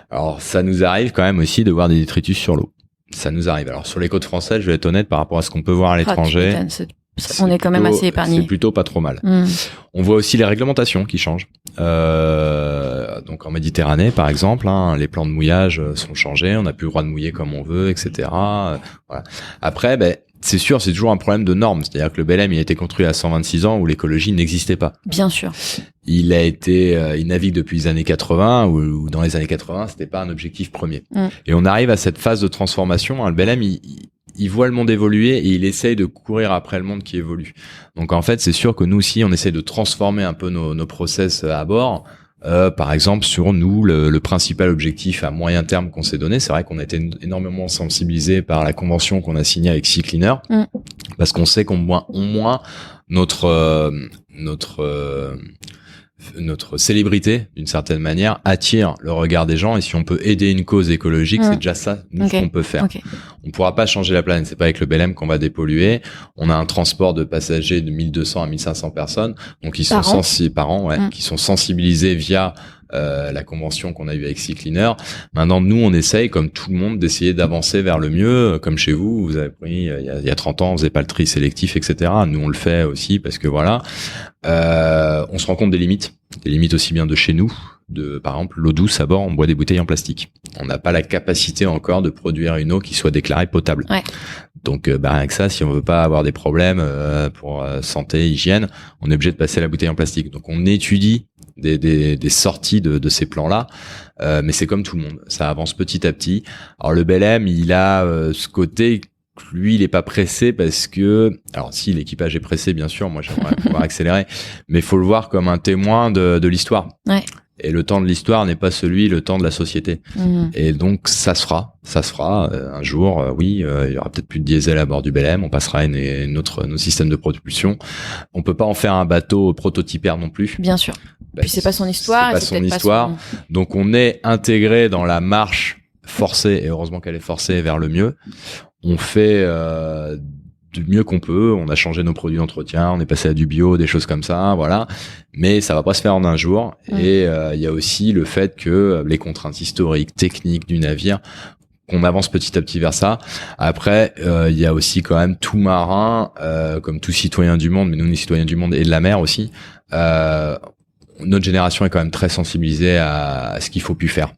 Alors, ça nous arrive quand même aussi de voir des détritus sur l'eau. Ça nous arrive. Alors, sur les côtes françaises, je vais être honnête par rapport à ce qu'on peut voir à l'étranger. On est quand même assez épargné. C'est plutôt pas trop mal. On voit aussi les réglementations qui changent. Donc en Méditerranée, par exemple, les plans de mouillage sont changés. On n'a plus le droit de mouiller comme on veut, etc. Voilà. Après, c'est sûr, c'est toujours un problème de normes. C'est-à-dire que le Belém, il a été construit à 126 ans où l'écologie n'existait pas. Bien sûr. Il navigue depuis les années 80, où dans les années 80, c'était pas un objectif premier. Et on arrive à cette phase de transformation. Le Belém, il voit le monde évoluer et il essaye de courir après le monde qui évolue. Donc en fait, c'est sûr que nous aussi, on essaye de transformer un peu nos process à bord. Par exemple, sur nous, le principal objectif à moyen terme qu'on s'est donné, c'est vrai qu'on a été énormément sensibilisés par la convention qu'on a signée avec Sea Cleaner, parce qu'on sait qu'au moins notre célébrité, d'une certaine manière, attire le regard des gens, et si on peut aider une cause écologique, c'est déjà ça, ce qu'on peut faire. On pourra pas changer la planète, c'est pas avec le Belém qu'on va dépolluer. On a un transport de passagers de 1200 à 1500 personnes, donc ils sont par an, qui sont sensibilisés via la convention qu'on a eue avec Sea Cleaner. Maintenant, nous, on essaye, comme tout le monde, d'essayer d'avancer vers le mieux. Comme chez vous, vous avez pris, il y a 30 ans, on faisait pas le tri sélectif, etc. Nous, on le fait aussi parce que voilà. On se rend compte des limites aussi bien de chez nous, par exemple, l'eau douce à bord, on boit des bouteilles en plastique. On n'a pas la capacité encore de produire une eau qui soit déclarée potable. Donc, avec ça, si on veut pas avoir des problèmes pour santé, hygiène, on est obligé de passer la bouteille en plastique. Donc, on étudie des sorties de ces plans-là, mais c'est comme tout le monde, ça avance petit à petit. Alors, le Belém, il a ce côté lui, il est pas pressé parce que, alors si l'équipage est pressé, bien sûr, moi j'aimerais pouvoir accélérer, mais il faut le voir comme un témoin de l'histoire. Ouais. Et le temps de l'histoire n'est pas le temps de la société. Et donc ça se fera un jour. Oui, il y aura peut-être plus de diesel à bord du Belém. On passera à nos systèmes de propulsion. On peut pas en faire un bateau prototypaire non plus. Bien sûr. Puis c'est pas son histoire. C'est pas son histoire. Donc on est intégré dans la marche forcée, et heureusement qu'elle est forcée vers le mieux. On fait du mieux qu'on peut. On a changé nos produits d'entretien, on est passé à du bio, des choses comme ça, voilà. Mais ça va pas se faire en un jour. Et il y a aussi le fait que les contraintes historiques, techniques du navire, qu'on avance petit à petit vers ça. Après, il y a aussi quand même tout marin, comme tout citoyen du monde, mais nous on est citoyens du monde et de la mer aussi. Notre génération est quand même très sensibilisée à ce qu'il faut plus faire.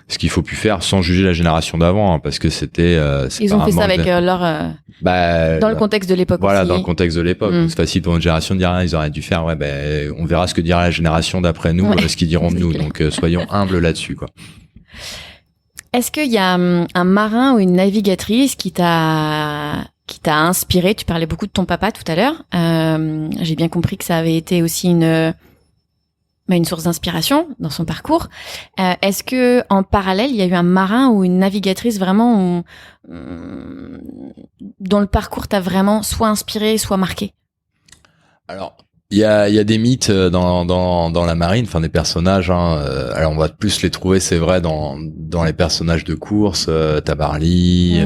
Ce qu'il faut plus faire sans juger la génération d'avant, hein, parce que c'était... Ils ont fait ça avec leur... dans le contexte de l'époque voilà, aussi. dans le contexte de l'époque. C'est facile pour notre génération de dire, ils auraient dû faire, on verra ce que dira la génération d'après nous, ce qu'ils diront de nous. Donc, soyons humbles là-dessus, quoi. Est-ce qu'il y a un marin ou une navigatrice qui t'a inspiré? Tu parlais beaucoup de ton papa tout à l'heure. J'ai bien compris que ça avait été aussi une source d'inspiration dans son parcours. Est-ce que en parallèle, il y a eu un marin ou une navigatrice vraiment dont le parcours t'a vraiment soit inspiré, soit marqué? Alors, il y a des mythes dans la marine, enfin des personnages. Alors on va plus les trouver, c'est vrai, dans les personnages de course, Tabarly,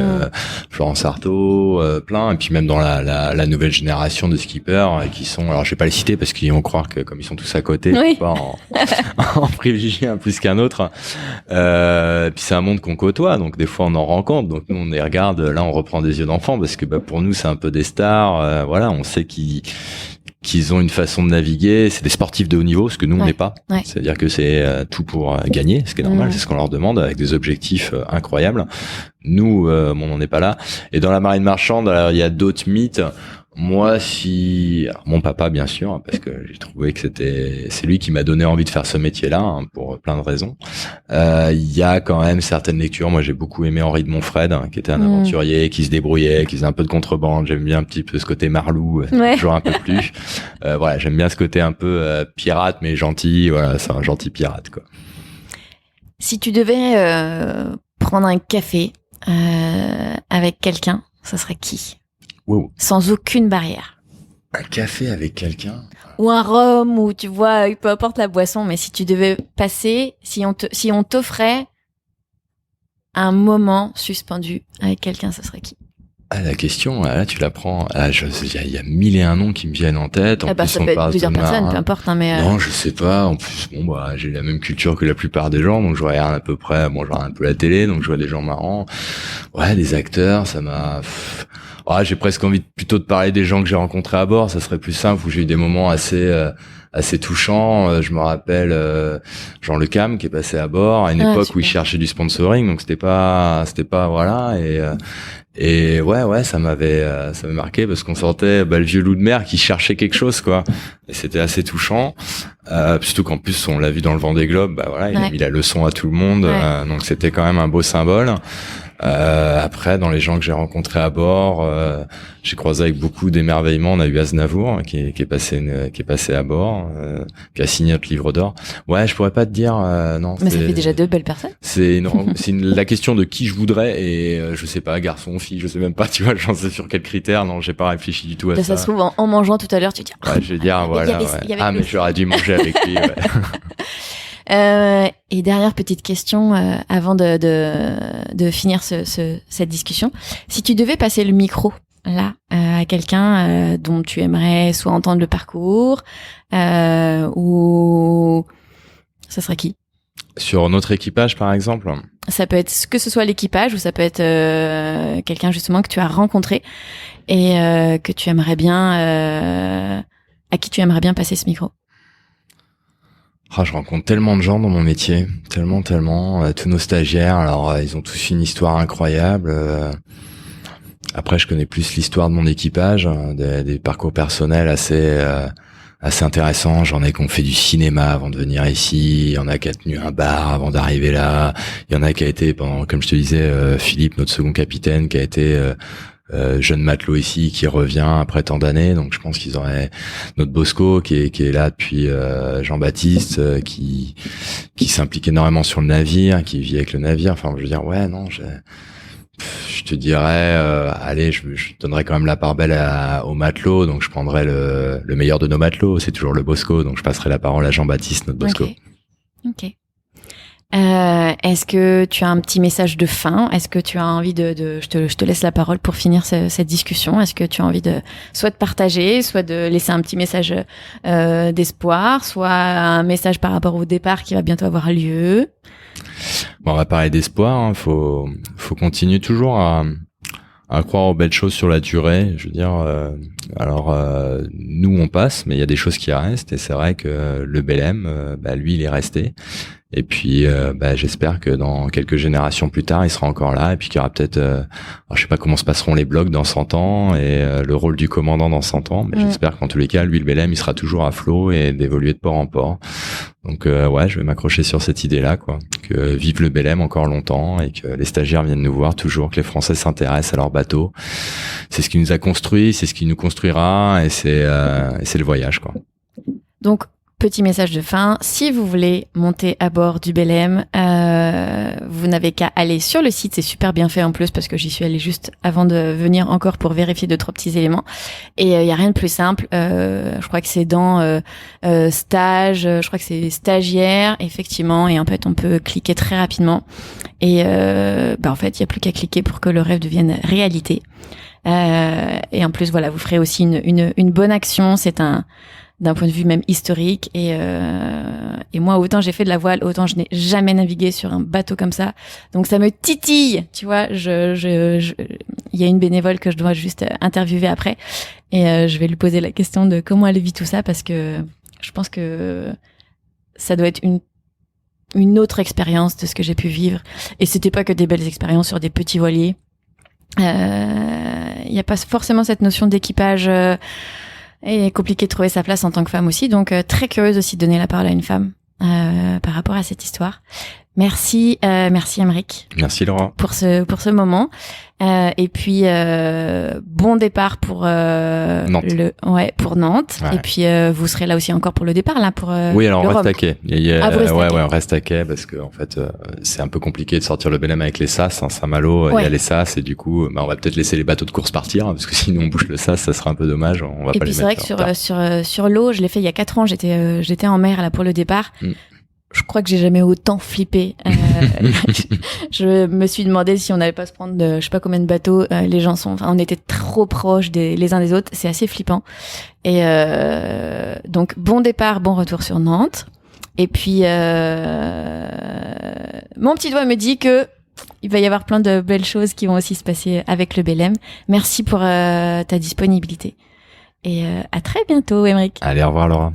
Florence Artaud, plein, et puis même dans la nouvelle génération de skippers qui sont. Alors je vais pas les citer parce qu'ils vont croire que comme ils sont tous à côté, on peut pas en privilégier un plus qu'un autre. Puis c'est un monde qu'on côtoie, donc des fois on en rend compte. Donc nous on les regarde, là on reprend des yeux d'enfant parce que pour nous c'est un peu des stars. Voilà, on sait qu'ils ont une façon de naviguer, c'est des sportifs de haut niveau, ce que nous on n'est pas. C'est-à-dire que c'est tout pour gagner, ce qui est normal, c'est ce qu'on leur demande avec des objectifs incroyables. Nous, on n'en est pas là. Et dans la marine marchande, alors, il y a d'autres mythes. Moi, alors, mon papa, bien sûr, parce que j'ai trouvé que c'est lui qui m'a donné envie de faire ce métier-là, hein, pour plein de raisons. Il y a quand même certaines lectures. Moi, j'ai beaucoup aimé Henri de Montfred, qui était un aventurier, qui se débrouillait, qui faisait un peu de contrebande. J'aime bien un petit peu ce côté Marlou, toujours un peu plus. Voilà, j'aime bien ce côté un peu pirate, mais gentil. Voilà, c'est un gentil pirate, quoi. Si tu devais prendre un café avec quelqu'un, ça serait qui? Wow. Sans aucune barrière. Un café avec quelqu'un? Ou un rhum, ou tu vois, peu importe la boisson, mais si tu devais passer, si on t'offrait un moment suspendu avec quelqu'un, ça serait qui? Ah, la question, là, tu la prends. Il y a 1001 noms qui me viennent en tête. Ça peut être plusieurs personnes, peu importe, hein, mais. Non, je sais pas. En plus, j'ai la même culture que la plupart des gens, donc je regarde à peu près, je regarde un peu la télé, donc je vois des gens marrants. Ouais, des acteurs, ça m'a. J'ai presque envie plutôt de parler des gens que j'ai rencontrés à bord. Ça serait plus simple, où j'ai eu des moments assez touchants. Je me rappelle Jean Le Cam qui est passé à bord à une époque où il cherchait du sponsoring, donc c'était pas voilà. Et ouais, ça m'avait marqué parce qu'on sentait le vieux loup de mer qui cherchait quelque chose, quoi. Et c'était assez touchant. Surtout qu'en plus on l'a vu dans le Vendée Globe, il a mis la leçon à tout le monde. Donc c'était quand même un beau symbole. Après, dans les gens que j'ai rencontrés à bord, j'ai croisé avec beaucoup d'émerveillement. On a eu Aznavour qui est passé à bord, qui a signé notre livre d'or. Ouais, je pourrais pas te dire non. Mais ça fait déjà deux belles personnes. C'est la question de qui je voudrais, et je sais pas, garçon, fille, je sais même pas, tu vois, j'en sais sur quels critères. Non, j'ai pas réfléchi du tout à ça. Ça se trouve en mangeant tout à l'heure, tu te dis. Ouais, je vais dire voilà. Mais j'aurais dû manger avec lui. Ouais. Et dernière petite question avant de finir cette discussion. Si tu devais passer le micro là à quelqu'un dont tu aimerais soit entendre le parcours ou ça serait qui? Sur notre équipage, par exemple? Ça peut être que ce soit l'équipage ou ça peut être quelqu'un justement que tu as rencontré et que tu aimerais bien à qui tu aimerais bien passer ce micro. Je rencontre tellement de gens dans mon métier, tellement, tous nos stagiaires, alors ils ont tous une histoire incroyable. Après, je connais plus l'histoire de mon équipage, des parcours personnels assez intéressants. J'en ai qui ont fait du cinéma avant de venir ici, il y en a qui a tenu un bar avant d'arriver là, il y en a qui a été, comme je te disais, Philippe, notre second capitaine, qui a été jeune matelot ici qui revient après tant d'années. Donc je pense qu'ils auraient notre Bosco qui est là depuis Jean-Baptiste, qui s'implique énormément sur le navire, qui vit avec le navire. Enfin, je veux dire, ouais, non, je te dirais, allez, je donnerais quand même la part belle aux matelots. Donc je prendrais le meilleur de nos matelots. C'est toujours le Bosco. Donc je passerai la parole à Jean-Baptiste, notre Bosco. Ok. Est-ce que tu as un petit message de fin? Est-ce que tu as envie je te laisse la parole pour finir cette discussion. Est-ce que tu as envie soit de partager, soit de laisser un petit message d'espoir, soit un message par rapport au départ qui va bientôt avoir lieu? Bon, on va parler d'espoir. Hein. Faut continuer toujours à croire aux belles choses sur la durée. Je veux dire, nous on passe, mais il y a des choses qui restent. Et c'est vrai que le Belém, lui, il est resté. Et puis, j'espère que dans quelques générations plus tard, il sera encore là. Et puis qu'il y aura peut-être, je sais pas comment se passeront les blocs dans 100 ans et le rôle du commandant dans 100 ans. Mais j'espère qu'en tous les cas, lui, le Belém, il sera toujours à flot et d'évoluer de port en port. Donc, je vais m'accrocher sur cette idée-là, quoi. Que vive le Belém encore longtemps et que les stagiaires viennent nous voir toujours, que les Français s'intéressent à leur bateau. C'est ce qui nous a construit, c'est ce qui nous construira et c'est le voyage, quoi. Donc, petit message de fin, si vous voulez monter à bord du Belém, vous n'avez qu'à aller sur le site, c'est super bien fait en plus parce que j'y suis allée juste avant de venir encore pour vérifier 2-3 petits éléments. Et il y a rien de plus simple, je crois que c'est dans stage, je crois que c'est stagiaire, effectivement, et en fait on peut cliquer très rapidement. Et en fait il y a plus qu'à cliquer pour que le rêve devienne réalité. Et en plus voilà, vous ferez aussi une bonne action, d'un point de vue même historique et moi autant j'ai fait de la voile, autant je n'ai jamais navigué sur un bateau comme ça, donc ça me titille, tu vois. Il y a une bénévole que je dois juste interviewer après et je vais lui poser la question de comment elle vit tout ça, parce que je pense que ça doit être une autre expérience de ce que j'ai pu vivre, et c'était pas que des belles expériences sur des petits voiliers. Il y a pas forcément cette notion d'équipage. Et compliqué de trouver sa place en tant que femme aussi, donc très curieuse aussi de donner la parole à une femme par rapport à cette histoire. Merci Aymeric. Merci Laura. Pour ce moment. Et puis bon départ pour Nantes. Pour Nantes. Ouais. Et puis vous serez là aussi encore pour le départ là pour oui, alors on reste à quai. On reste à quai parce que en fait c'est un peu compliqué de sortir le Belém avec les sas, hein. Saint-Malo, il y a les sas et du coup on va peut-être laisser les bateaux de course partir, hein, parce que sinon on bouge le sas, ça sera un peu dommage, on va et pas puis les c'est vrai que sur l'eau, je l'ai fait il y a 4 ans, j'étais en mer là pour le départ. Je crois que j'ai jamais autant flippé. Je me suis demandé si on n'allait pas se prendre je sais pas combien de bateaux. Les gens on était trop proches les uns des autres. C'est assez flippant. Et donc bon départ, bon retour sur Nantes. Et puis mon petit doigt me dit que il va y avoir plein de belles choses qui vont aussi se passer avec le Belém. Merci pour ta disponibilité. Et à très bientôt, Aymeric. Allez, au revoir Laura.